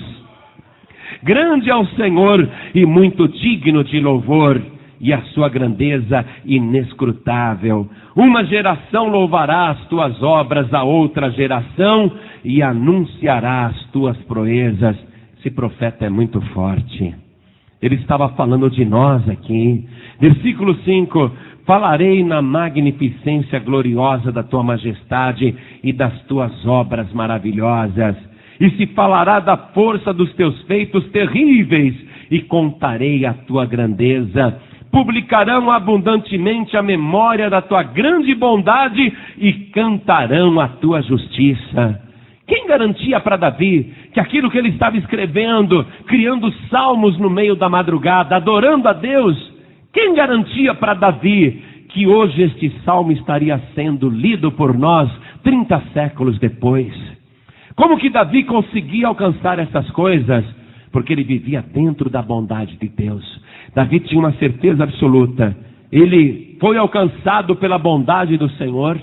Grande é o Senhor e muito digno de louvor, e a sua grandeza inescrutável. Uma geração louvará as tuas obras a outra geração e anunciará as tuas proezas. Esse profeta é muito forte. Ele estava falando de nós aqui. Versículo 5: falarei na magnificência gloriosa da tua majestade e das tuas obras maravilhosas. E se falará da força dos teus feitos terríveis, e contarei a tua grandeza. Publicarão abundantemente a memória da tua grande bondade e cantarão a tua justiça. Quem garantia para Davi que aquilo que ele estava escrevendo, criando salmos no meio da madrugada, adorando a Deus, quem garantia para Davi que hoje este salmo estaria sendo lido por nós 30 séculos depois? Como que Davi conseguia alcançar essas coisas? Porque ele vivia dentro da bondade de Deus. Davi tinha uma certeza absoluta. Ele foi alcançado pela bondade do Senhor,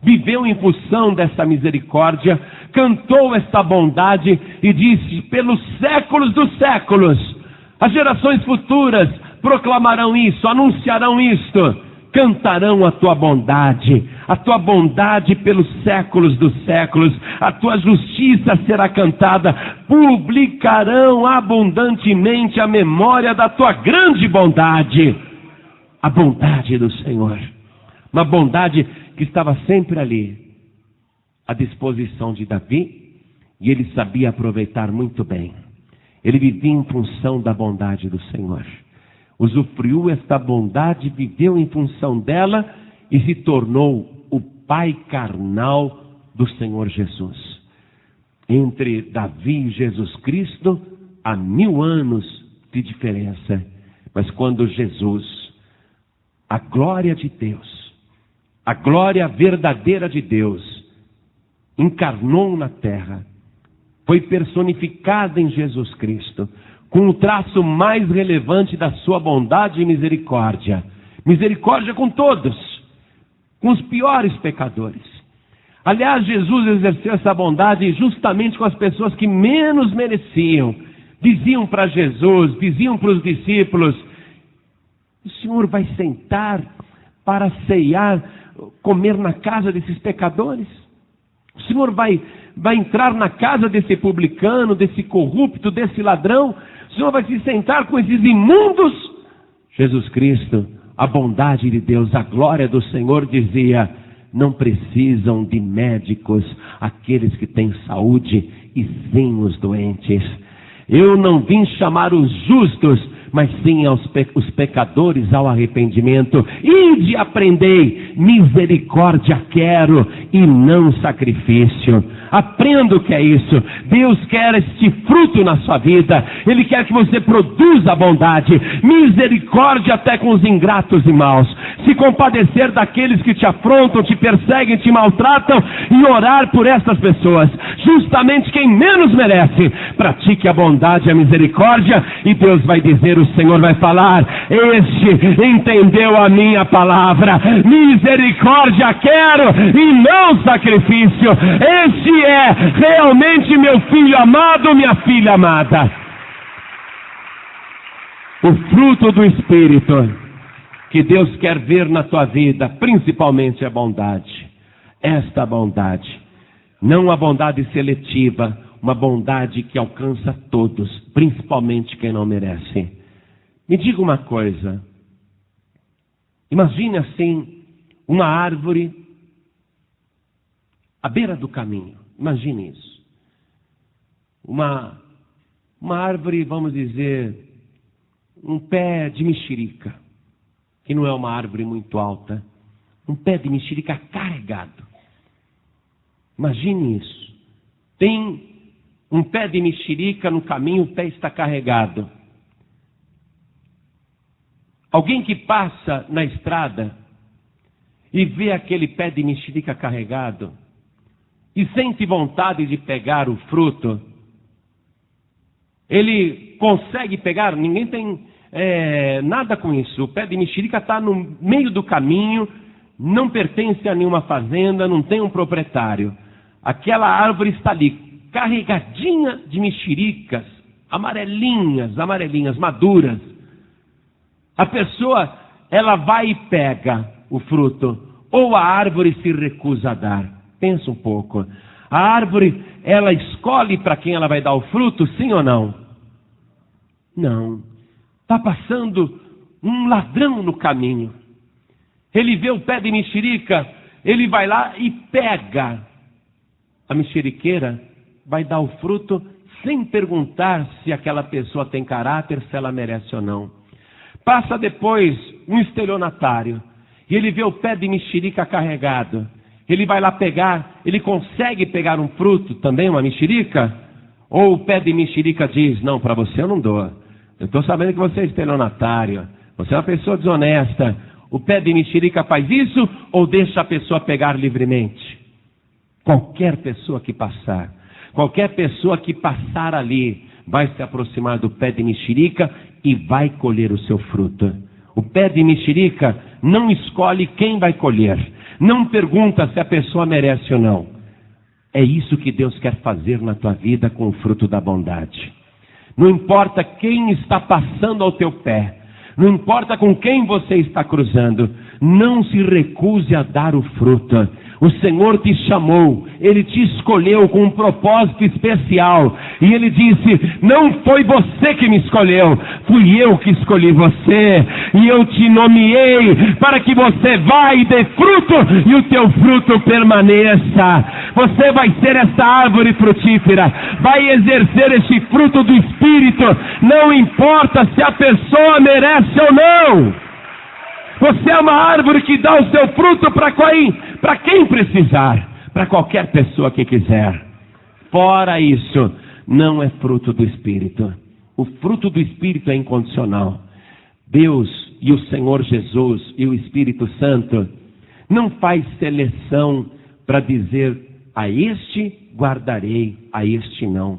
viveu em função dessa misericórdia, cantou esta bondade e disse: pelos séculos dos séculos, as gerações futuras proclamarão isso, anunciarão isto, cantarão a tua bondade pelos séculos dos séculos, a tua justiça será cantada, publicarão abundantemente a memória da tua grande bondade. A bondade do Senhor, uma bondade que estava sempre ali, à disposição de Davi, e ele sabia aproveitar muito bem. Ele vivia em função da bondade do Senhor. Usufruiu esta bondade, viveu em função dela e se tornou o pai carnal do Senhor Jesus. Entre Davi e Jesus Cristo, há 1000 anos de diferença. Mas quando Jesus, a glória de Deus, a glória verdadeira de Deus, encarnou na terra, foi personificada em Jesus Cristo, com o traço mais relevante da sua bondade e misericórdia. Misericórdia com todos, com os piores pecadores. Aliás, Jesus exerceu essa bondade justamente com as pessoas que menos mereciam. Diziam para Jesus, diziam para os discípulos: o Senhor vai sentar para ceiar, comer na casa desses pecadores? O Senhor vai entrar na casa desse publicano, desse corrupto, desse ladrão? O Senhor vai se sentar com esses imundos? Jesus Cristo, a bondade de Deus, a glória do Senhor dizia: não precisam de médicos aqueles que têm saúde, e sim os doentes. Eu não vim chamar os justos, mas sim os pecadores ao arrependimento. Ide, aprendei, misericórdia quero e não sacrifício. Aprenda o que é isso. Deus quer este fruto na sua vida. Ele quer que você produza a bondade, misericórdia até com os ingratos e maus. Se compadecer daqueles que te afrontam, te perseguem, te maltratam, e orar por essas pessoas, justamente quem menos merece. Pratique a bondade e a misericórdia, e Deus vai dizer, o Senhor vai falar: este entendeu a minha palavra, misericórdia quero e não sacrifício. Este é realmente meu filho amado, minha filha amada. O fruto do Espírito que Deus quer ver na tua vida, principalmente a bondade. Esta bondade, não a bondade seletiva, uma bondade que alcança todos, principalmente quem não merece. Me diga uma coisa, imagine assim, uma árvore à beira do caminho, imagine isso. Uma árvore, vamos dizer, um pé de mexerica, que não é uma árvore muito alta, Um pé de mexerica carregado. Imagine isso. Tem um pé de mexerica no caminho, o pé está carregado. Alguém que passa na estrada e vê aquele pé de mexerica carregado e sente vontade de pegar o fruto, ele consegue pegar? Ninguém tem nada com isso. O pé de mexerica está no meio do caminho, não pertence a nenhuma fazenda, não tem um proprietário. Aquela árvore está ali, carregadinha de mexericas, amarelinhas, maduras. A pessoa, ela vai e pega o fruto, ou a árvore se recusa a dar. Pensa um pouco. A árvore, ela escolhe para quem ela vai dar o fruto, sim ou não? Não. Está passando um ladrão no caminho. Ele vê o pé de mexerica, ele vai lá e pega. A mexeriqueira vai dar o fruto sem perguntar se aquela pessoa tem caráter, se ela merece ou não. Passa depois um estelionatário e ele vê o pé de mexerica carregado. Ele vai lá pegar, ele consegue pegar um fruto também, uma mexerica? Ou o pé de mexerica diz, não, para você eu não dou. Eu estou sabendo que você é estelionatário, você é uma pessoa desonesta. O pé de mexerica faz isso ou deixa a pessoa pegar livremente? Qualquer pessoa que passar ali, vai se aproximar do pé de mexerica e vai colher o seu fruto. O pé de mexerica não escolhe quem vai colher, não pergunta se a pessoa merece ou não. É isso que Deus quer fazer na tua vida com o fruto da bondade. Não importa quem está passando ao teu pé, não importa com quem você está cruzando, não se recuse a dar o fruto. O Senhor te chamou, Ele te escolheu com um propósito especial. E Ele disse, não foi você que me escolheu, fui eu que escolhi você. E eu te nomeei para que você vá e dê fruto e o teu fruto permaneça. Você vai ser essa árvore frutífera, vai exercer esse fruto do Espírito, não importa se a pessoa merece ou não. Você é uma árvore que dá o seu fruto para quem precisar, para qualquer pessoa que quiser. Fora isso, não é fruto do Espírito. O fruto do Espírito é incondicional. Deus e o Senhor Jesus e o Espírito Santo não faz seleção para dizer, a este guardarei, a este não.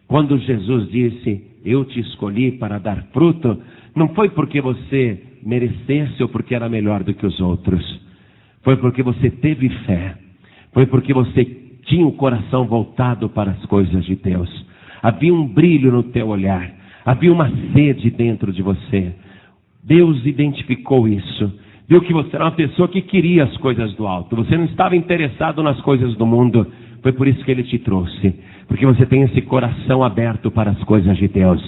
Quando Jesus disse, eu te escolhi para dar fruto, não foi porque você merecesse ou porque era melhor do que os outros. Foi porque você teve fé. Foi porque você tinha o coração voltado para as coisas de Deus. Havia um brilho no teu olhar. Havia uma sede dentro de você. Deus identificou isso. Viu que você era uma pessoa que queria as coisas do alto. Você não estava interessado nas coisas do mundo. Foi por isso que Ele te trouxe. Porque você tem esse coração aberto para as coisas de Deus.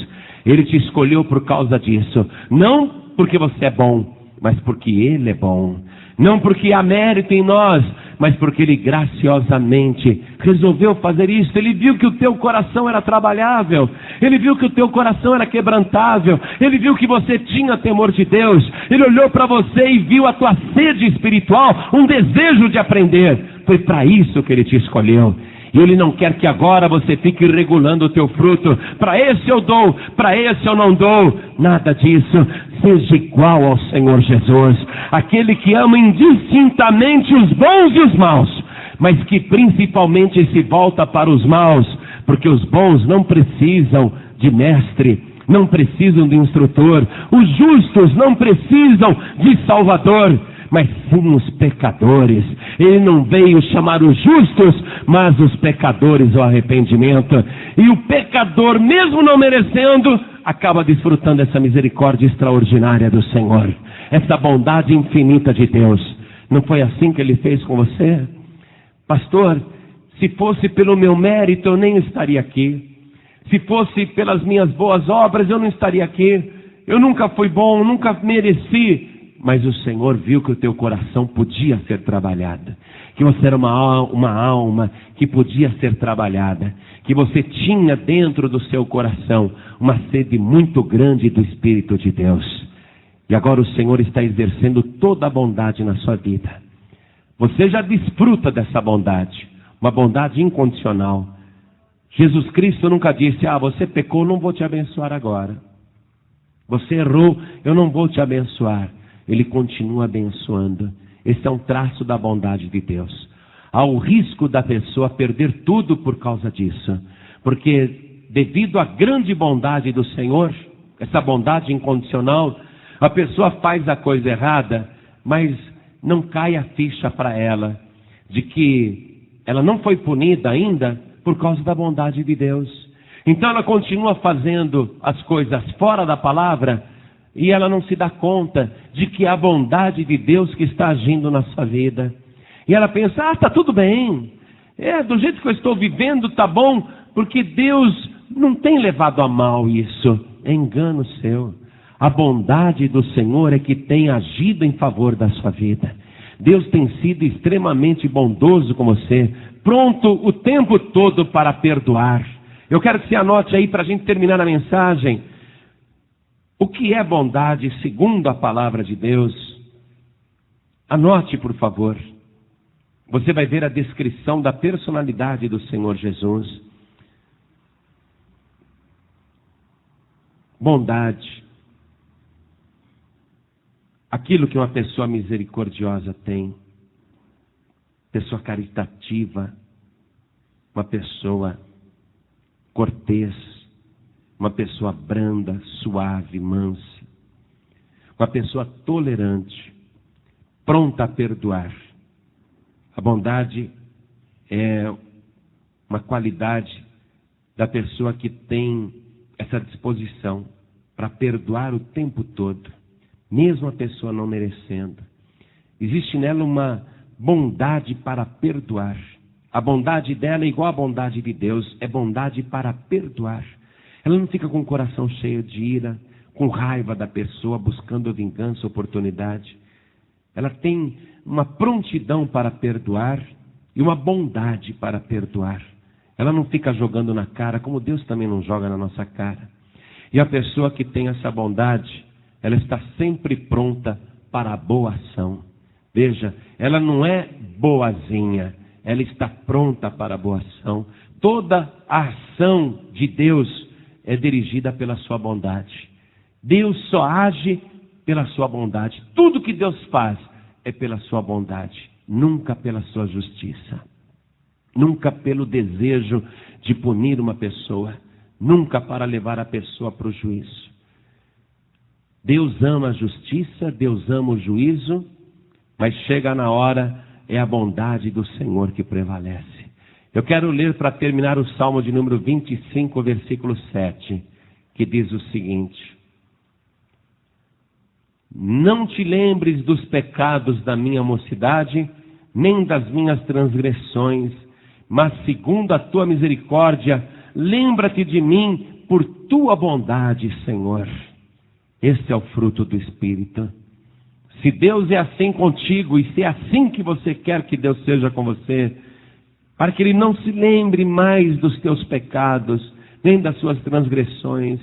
Ele te escolheu por causa disso. Não porque você é bom, mas porque Ele é bom. Não porque há mérito em nós, mas porque Ele graciosamente resolveu fazer isso. Ele viu que o teu coração era trabalhável. Ele viu que o teu coração era quebrantável. Ele viu que você tinha temor de Deus. Ele olhou para você e viu a tua sede espiritual, um desejo de aprender. Foi para isso que Ele te escolheu. E Ele não quer que agora você fique regulando o teu fruto. Para esse eu dou, para esse eu não dou. Nada disso. Seja igual ao Senhor Jesus. Aquele que ama indistintamente os bons e os maus. Mas que principalmente se volta para os maus. Porque os bons não precisam de mestre. Não precisam de instrutor. Os justos não precisam de salvador. Mas sim os pecadores. Ele não veio chamar os justos, mas os pecadores ao arrependimento. E o pecador, mesmo não merecendo, acaba desfrutando essa misericórdia extraordinária do Senhor. Essa bondade infinita de Deus. Não foi assim que Ele fez com você? Pastor, se fosse pelo meu mérito, eu nem estaria aqui. Se fosse pelas minhas boas obras, eu não estaria aqui. Eu nunca fui bom, nunca mereci. Mas o Senhor viu que o teu coração podia ser trabalhado. Que você era uma alma que podia ser trabalhada. Que você tinha dentro do seu coração uma sede muito grande do Espírito de Deus. E agora o Senhor está exercendo toda a bondade na sua vida. Você já desfruta dessa bondade, uma bondade incondicional. Jesus Cristo nunca disse: você pecou, não vou te abençoar agora. Você errou, eu não vou te abençoar. Ele continua abençoando. Esse é um traço da bondade de Deus. Há o risco da pessoa perder tudo por causa disso. Porque devido à grande bondade do Senhor, essa bondade incondicional, a pessoa faz a coisa errada, mas não cai a ficha para ela de que ela não foi punida ainda por causa da bondade de Deus. Então ela continua fazendo as coisas fora da palavra e ela não se dá conta de que é a bondade de Deus que está agindo na sua vida. E ela pensa: está tudo bem, do jeito que eu estou vivendo está bom, porque Deus não tem levado a mal isso. É engano seu. A bondade do Senhor é que tem agido em favor da sua vida. Deus tem sido extremamente bondoso com você, pronto o tempo todo para perdoar. Eu quero que você anote aí para a gente terminar a mensagem. O que é bondade segundo a palavra de Deus? Anote, por favor. Você vai ver a descrição da personalidade do Senhor Jesus. Bondade. Aquilo que uma pessoa misericordiosa tem. Pessoa caritativa. Uma pessoa cortês, uma pessoa branda, suave, mansa, uma pessoa tolerante, pronta a perdoar. A bondade é uma qualidade da pessoa que tem essa disposição para perdoar o tempo todo, mesmo a pessoa não merecendo. Existe nela uma bondade para perdoar. A bondade dela é igual à bondade de Deus, é bondade para perdoar. Ela não fica com o coração cheio de ira, com raiva da pessoa, buscando vingança, oportunidade. Ela tem uma prontidão para perdoar e uma bondade para perdoar. Ela não fica jogando na cara, como Deus também não joga na nossa cara. E a pessoa que tem essa bondade, ela está sempre pronta para a boa ação. Veja, ela não é boazinha. Ela está pronta para a boa ação. Toda a ação de Deus é dirigida pela sua bondade. Deus só age pela sua bondade. Tudo que Deus faz é pela sua bondade, nunca pela sua justiça. Nunca pelo desejo de punir uma pessoa, nunca para levar a pessoa para o juízo. Deus ama a justiça, Deus ama o juízo, mas chega na hora, é a bondade do Senhor que prevalece. Eu quero ler para terminar o Salmo de número 25, versículo 7, que diz o seguinte: não te lembres dos pecados da minha mocidade, nem das minhas transgressões, mas segundo a tua misericórdia, lembra-te de mim por tua bondade, Senhor. Esse é o fruto do Espírito. Se Deus é assim contigo, e se é assim que você quer que Deus seja com você, para que Ele não se lembre mais dos teus pecados, nem das suas transgressões.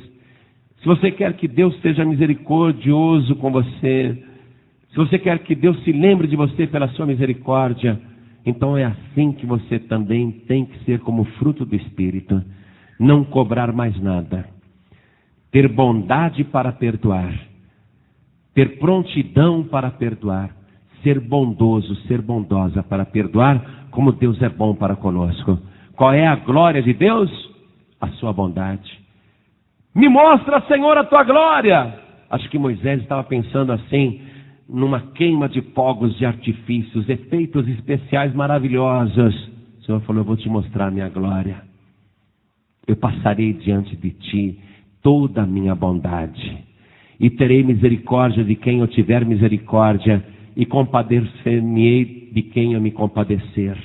Se você quer que Deus seja misericordioso com você, se você quer que Deus se lembre de você pela sua misericórdia, então é assim que você também tem que ser como fruto do Espírito. Não cobrar mais nada. Ter bondade para perdoar. Ter prontidão para perdoar, ser bondoso, ser bondosa para perdoar, como Deus é bom para conosco. Qual é a glória de Deus? A sua bondade. Me mostra, Senhor, a tua glória. Acho que Moisés estava pensando assim, numa queima de fogos de artifícios, efeitos especiais maravilhosos. O Senhor falou: eu vou te mostrar a minha glória. Eu passarei diante de ti toda a minha bondade. E terei misericórdia de quem eu tiver misericórdia, e compadecer-me-ei de quem eu me compadecer.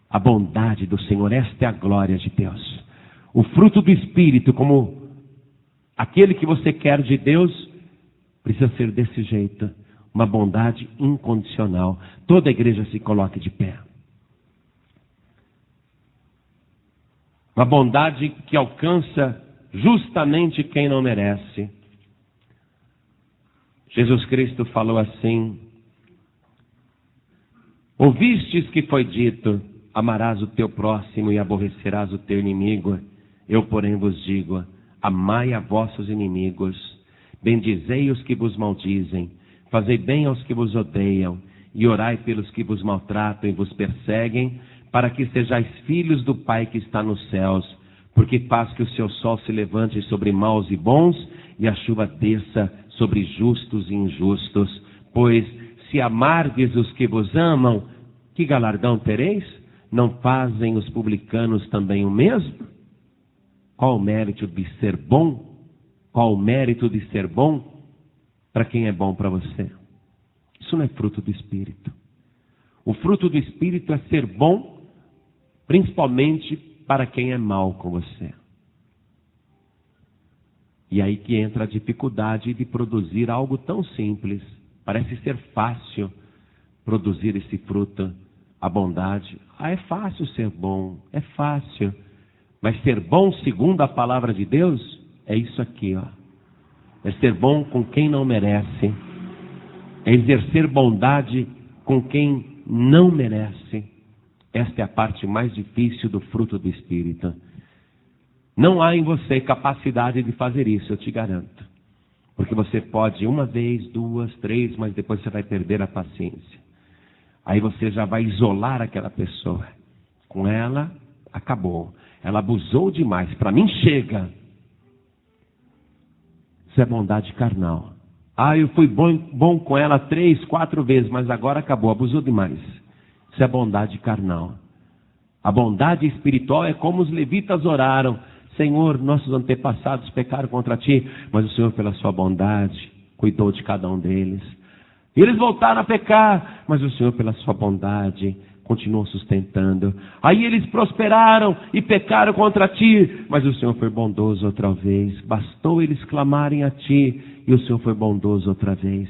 A bondade do Senhor, esta é a glória de Deus. O fruto do Espírito, como aquele que você quer de Deus, precisa ser desse jeito. Uma bondade incondicional. Toda a igreja se coloque de pé. Uma bondade que alcança justamente quem não merece. Jesus Cristo falou assim: Ouvistes que foi dito: amarás o teu próximo e aborrecerás o teu inimigo. Eu, porém, vos digo: amai a vossos inimigos, bendizei os que vos maldizem, fazei bem aos que vos odeiam, e orai pelos que vos maltratam e vos perseguem, para que sejais filhos do Pai que está nos céus, porque faz que o seu sol se levante sobre maus e bons, e a chuva desça sobre justos e injustos. Pois, se amardes os que vos amam, que galardão tereis? Não fazem os publicanos também o mesmo? Qual o mérito de ser bom? Qual o mérito de ser bom para quem é bom para você? Isso não é fruto do Espírito. O fruto do Espírito é ser bom, principalmente para quem é mal com você. E aí que entra a dificuldade de produzir algo tão simples. Parece ser fácil produzir esse fruto, a bondade. É fácil ser bom, é fácil. Mas ser bom segundo a palavra de Deus é isso aqui, ó. É ser bom com quem não merece. É exercer bondade com quem não merece. Esta é a parte mais difícil do fruto do Espírito. Não há em você capacidade de fazer isso, eu te garanto. Porque você pode uma vez, duas, três, mas depois você vai perder a paciência. Aí você já vai isolar aquela pessoa. Com ela, acabou. Ela abusou demais. Para mim, chega. Isso é bondade carnal. Eu fui bom com ela 3, 4 vezes, mas agora acabou, abusou demais. Isso é bondade carnal. A bondade espiritual é como os levitas oraram: Senhor, nossos antepassados pecaram contra ti, mas o Senhor, pela sua bondade, cuidou de cada um deles. E eles voltaram a pecar, mas o Senhor, pela sua bondade, continuou sustentando. Aí eles prosperaram e pecaram contra ti, mas o Senhor foi bondoso outra vez. Bastou eles clamarem a ti, e o Senhor foi bondoso outra vez.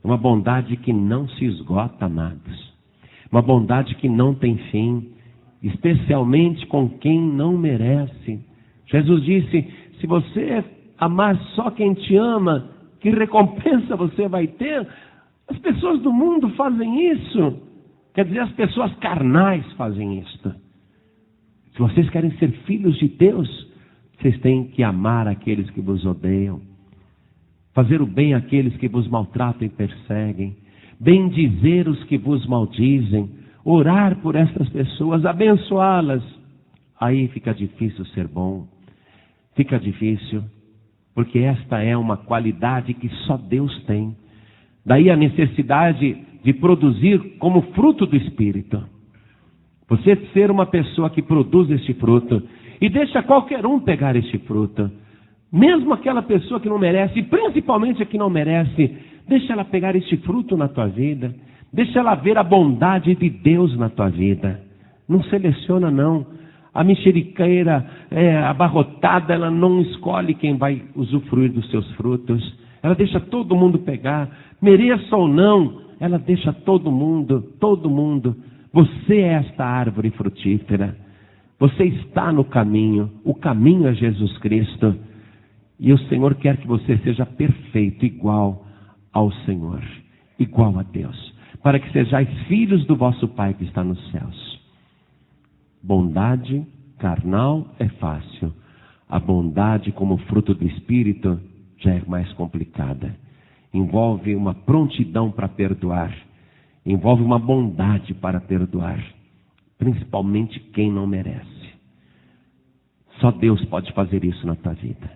É uma bondade que não se esgota, amados. Uma bondade que não tem fim, especialmente com quem não merece. Jesus disse: se você amar só quem te ama, que recompensa você vai ter? As pessoas do mundo fazem isso. Quer dizer, as pessoas carnais fazem isto. Se vocês querem ser filhos de Deus, vocês têm que amar aqueles que vos odeiam, fazer o bem àqueles que vos maltratam e perseguem, bendizer os que vos maldizem, orar por essas pessoas, abençoá-las. Aí fica difícil ser bom. Fica difícil, porque esta é uma qualidade que só Deus tem. Daí a necessidade de produzir como fruto do Espírito. Você ser uma pessoa que produz este fruto e deixa qualquer um pegar este fruto. Mesmo aquela pessoa que não merece, e principalmente a que não merece, deixa ela pegar este fruto na tua vida. Deixa ela ver a bondade de Deus na tua vida. Não seleciona, não. A mexeriqueira abarrotada, ela não escolhe quem vai usufruir dos seus frutos. Ela deixa todo mundo pegar, mereça ou não, ela deixa todo mundo. Você é esta árvore frutífera. Você está no caminho. O caminho é Jesus Cristo. E o Senhor quer que você seja perfeito, igual ao Senhor, igual a Deus, para que sejais filhos do vosso Pai que está nos céus. Bondade carnal é fácil. A bondade como fruto do Espírito já é mais complicada. Envolve uma prontidão para perdoar. Envolve uma bondade para perdoar. Principalmente quem não merece. Só Deus pode fazer isso na tua vida.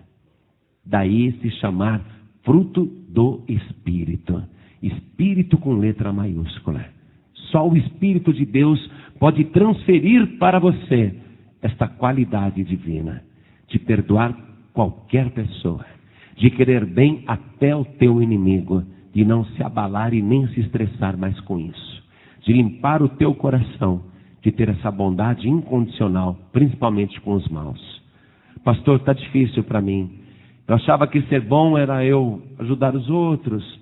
Daí se chamar fruto do Espírito. Espírito com letra maiúscula. Só o Espírito de Deus pode transferir para você esta qualidade divina. De perdoar qualquer pessoa. De querer bem até o teu inimigo. De não se abalar e nem se estressar mais com isso. De limpar o teu coração. De ter essa bondade incondicional. Principalmente com os maus. Pastor, está difícil para mim. Eu achava que ser bom era eu ajudar os outros.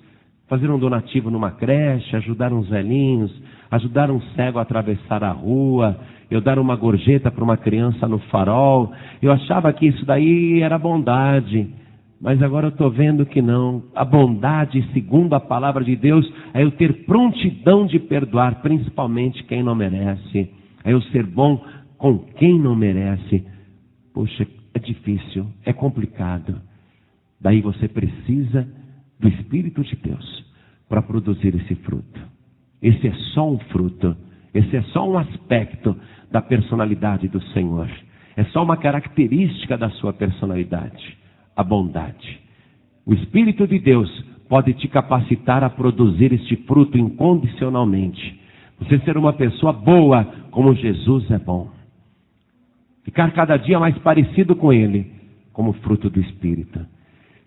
Fazer um donativo numa creche. Ajudar uns velhinhos. Ajudar um cego a atravessar a rua. Eu dar uma gorjeta para uma criança no farol. Eu achava que isso daí era bondade. Mas agora eu estou vendo que não. A bondade, segundo a palavra de Deus, é eu ter prontidão de perdoar, principalmente quem não merece. É eu ser bom com quem não merece. Poxa, é difícil, é complicado. Daí você precisa do Espírito de Deus para produzir esse fruto. Esse é só um fruto. Esse é só um aspecto da personalidade do Senhor. É só uma característica da sua personalidade. A bondade. O Espírito de Deus pode te capacitar a produzir este fruto incondicionalmente. Você ser uma pessoa boa como Jesus é bom. Ficar cada dia mais parecido com Ele, como fruto do Espírito.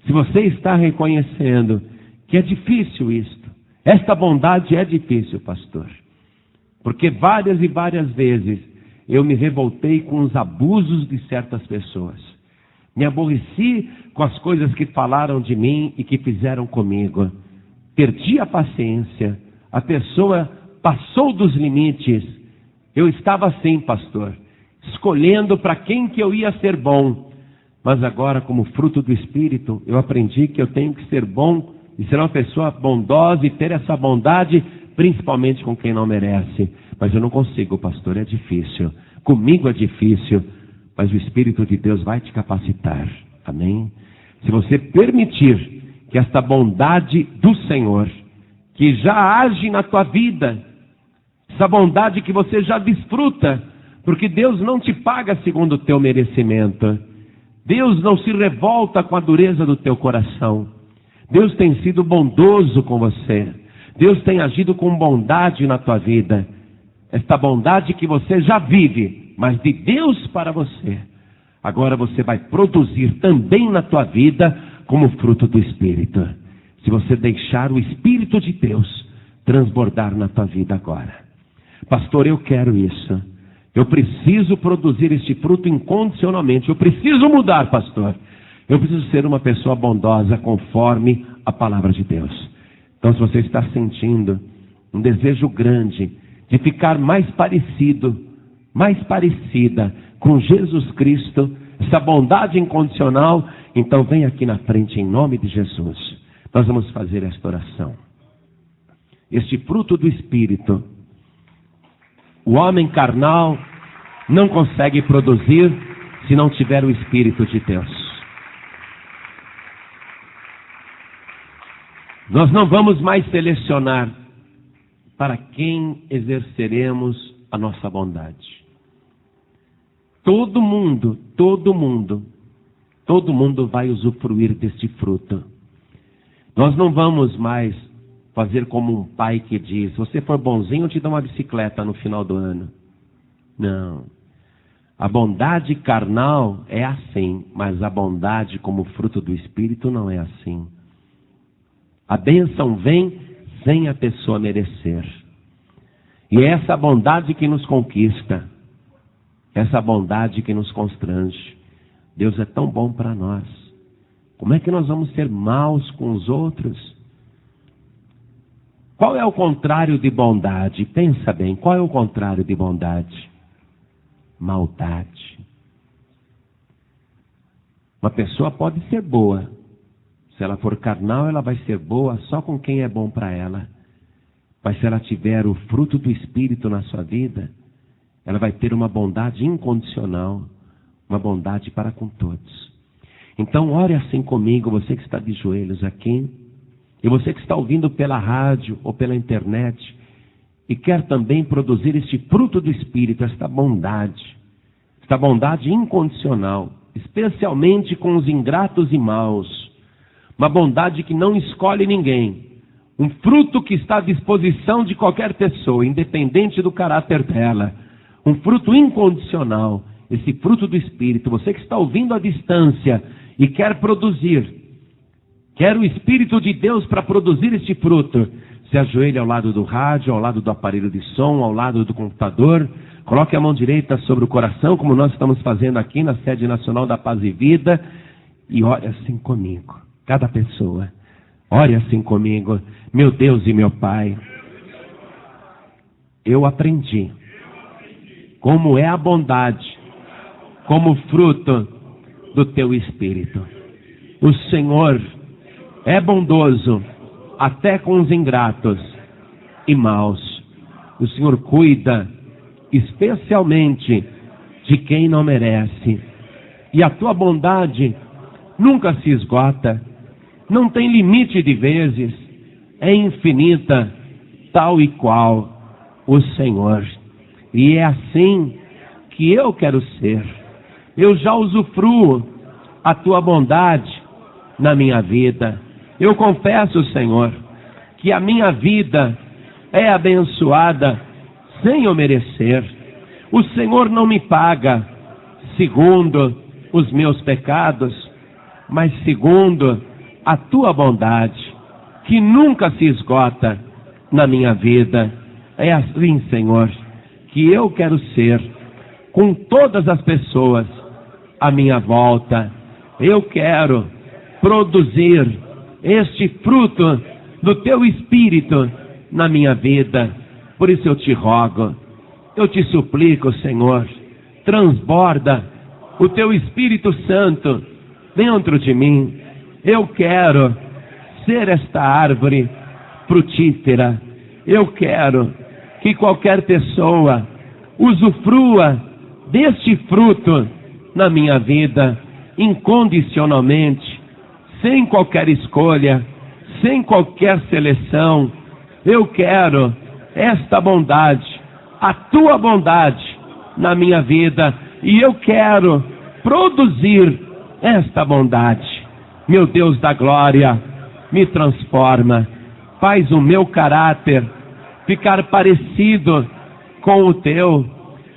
Se você está reconhecendo que é difícil isto, esta bondade é difícil, pastor. Porque várias e várias vezes eu me revoltei com os abusos de certas pessoas. Me aborreci com as coisas que falaram de mim e que fizeram comigo. Perdi a paciência. A pessoa passou dos limites. Eu estava assim, pastor, escolhendo para quem que eu ia ser bom. Mas agora, como fruto do Espírito, eu aprendi que eu tenho que ser bom e ser uma pessoa bondosa e ter essa bondade, principalmente com quem não merece. Mas eu não consigo, pastor, é difícil. Comigo é difícil. Mas o Espírito de Deus vai te capacitar. Amém? Se você permitir que esta bondade do Senhor, que já age na tua vida, essa bondade que você já desfruta, porque Deus não te paga segundo o teu merecimento. Deus não se revolta com a dureza do teu coração. Deus tem sido bondoso com você. Deus tem agido com bondade na tua vida. Esta bondade que você já vive, mas de Deus para você. Agora você vai produzir também na tua vida como fruto do Espírito. Se você deixar o Espírito de Deus transbordar na tua vida agora. Pastor, eu quero isso. Eu preciso produzir este fruto incondicionalmente. Eu preciso mudar, pastor. Eu preciso ser uma pessoa bondosa conforme a palavra de Deus. Então, se você está sentindo um desejo grande de ficar mais parecido, mais parecida com Jesus Cristo, essa bondade incondicional, então vem aqui na frente em nome de Jesus. Nós vamos fazer esta oração. Este fruto do Espírito, o homem carnal não consegue produzir se não tiver o Espírito de Deus. Nós não vamos mais selecionar para quem exerceremos a nossa bondade. Todo mundo vai usufruir deste fruto. Nós não vamos mais fazer como um pai que diz: se você for bonzinho, eu te dou uma bicicleta no final do ano. Não. A bondade carnal é assim, mas a bondade como fruto do Espírito não é assim. A bênção vem sem a pessoa merecer. E é essa bondade que nos conquista. Essa bondade que nos constrange. Deus é tão bom para nós. Como é que nós vamos ser maus com os outros? Qual é o contrário de bondade? Pensa bem, qual é o contrário de bondade? Maldade. Uma pessoa pode ser boa. Se ela for carnal, ela vai ser boa só com quem é bom para ela. Mas se ela tiver o fruto do Espírito na sua vida, ela vai ter uma bondade incondicional, uma bondade para com todos. Então ore assim comigo, você que está de joelhos aqui, e você que está ouvindo pela rádio ou pela internet, e quer também produzir este fruto do Espírito, esta bondade incondicional, especialmente com os ingratos e maus, uma bondade que não escolhe ninguém, um fruto que está à disposição de qualquer pessoa, independente do caráter dela, um fruto incondicional, esse fruto do Espírito. Você que está ouvindo à distância e quer produzir, quer o Espírito de Deus para produzir este fruto, se ajoelhe ao lado do rádio, ao lado do aparelho de som, ao lado do computador, coloque a mão direita sobre o coração, como nós estamos fazendo aqui na sede nacional da Paz e Vida, e ore assim comigo, cada pessoa, ore assim comigo. Meu Deus e meu Pai, eu aprendi como é a bondade, como fruto do Teu Espírito. O Senhor é bondoso até com os ingratos e maus. O Senhor cuida especialmente de quem não merece. E a tua bondade nunca se esgota, não tem limite de vezes, é infinita, tal e qual o Senhor. E é assim que eu quero ser. Eu já usufruo a tua bondade na minha vida. Eu confesso, Senhor, que a minha vida é abençoada sem eu merecer. O Senhor não me paga segundo os meus pecados, mas segundo a tua bondade, que nunca se esgota na minha vida. É assim, Senhor, que eu quero ser com todas as pessoas à minha volta. Eu quero produzir este fruto do teu Espírito na minha vida. Por isso eu te rogo, eu te suplico, Senhor, transborda o teu Espírito Santo dentro de mim. Eu quero ser esta árvore frutífera. Eu quero que qualquer pessoa usufrua deste fruto na minha vida, incondicionalmente, sem qualquer escolha, sem qualquer seleção. Eu quero esta bondade, a tua bondade na minha vida, e eu quero produzir esta bondade. Meu Deus da glória, me transforma, faz o meu caráter ficar parecido com o teu.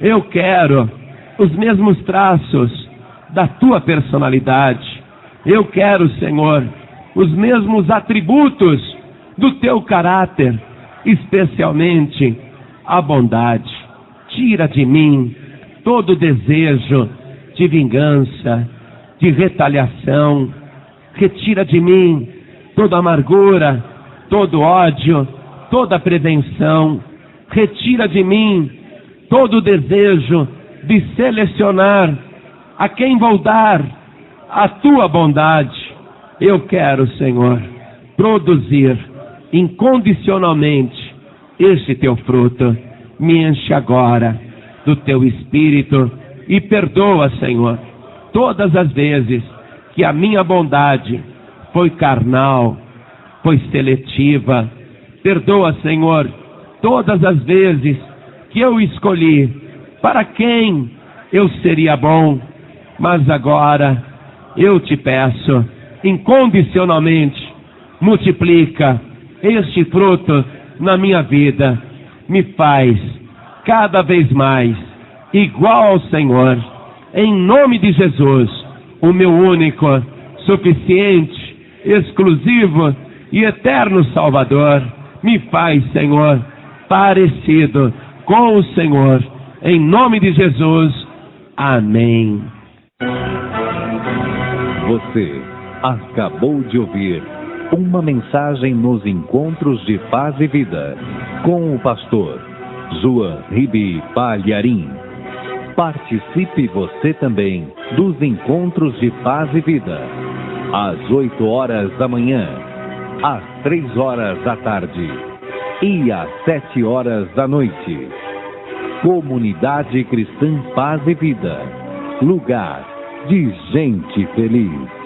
Eu quero os mesmos traços da tua personalidade. Eu quero, Senhor, os mesmos atributos do teu caráter, especialmente a bondade. Tira de mim todo desejo de vingança, de retaliação. Retira de mim toda amargura, todo ódio, toda prevenção. Retira de mim todo desejo de selecionar a quem vou dar a tua bondade. Eu quero, Senhor, produzir incondicionalmente este teu fruto. Me enche agora do teu Espírito e perdoa, Senhor, todas as vezes que a minha bondade foi carnal, foi seletiva. Perdoa, Senhor, todas as vezes que eu escolhi para quem eu seria bom. Mas agora eu te peço, incondicionalmente, multiplica este fruto na minha vida. Me faz cada vez mais igual ao Senhor. Em nome de Jesus, o meu único, suficiente, exclusivo e eterno Salvador. Me faz, Senhor, parecido com o Senhor. Em nome de Jesus. Amém. Você acabou de ouvir uma mensagem nos Encontros de Paz e Vida, com o pastor João Ribe Palharim. Participe você também dos Encontros de Paz e Vida, às 8 horas da manhã, às 3 horas da tarde e às 7 horas da noite. Comunidade Cristã Paz e Vida, lugar de gente feliz.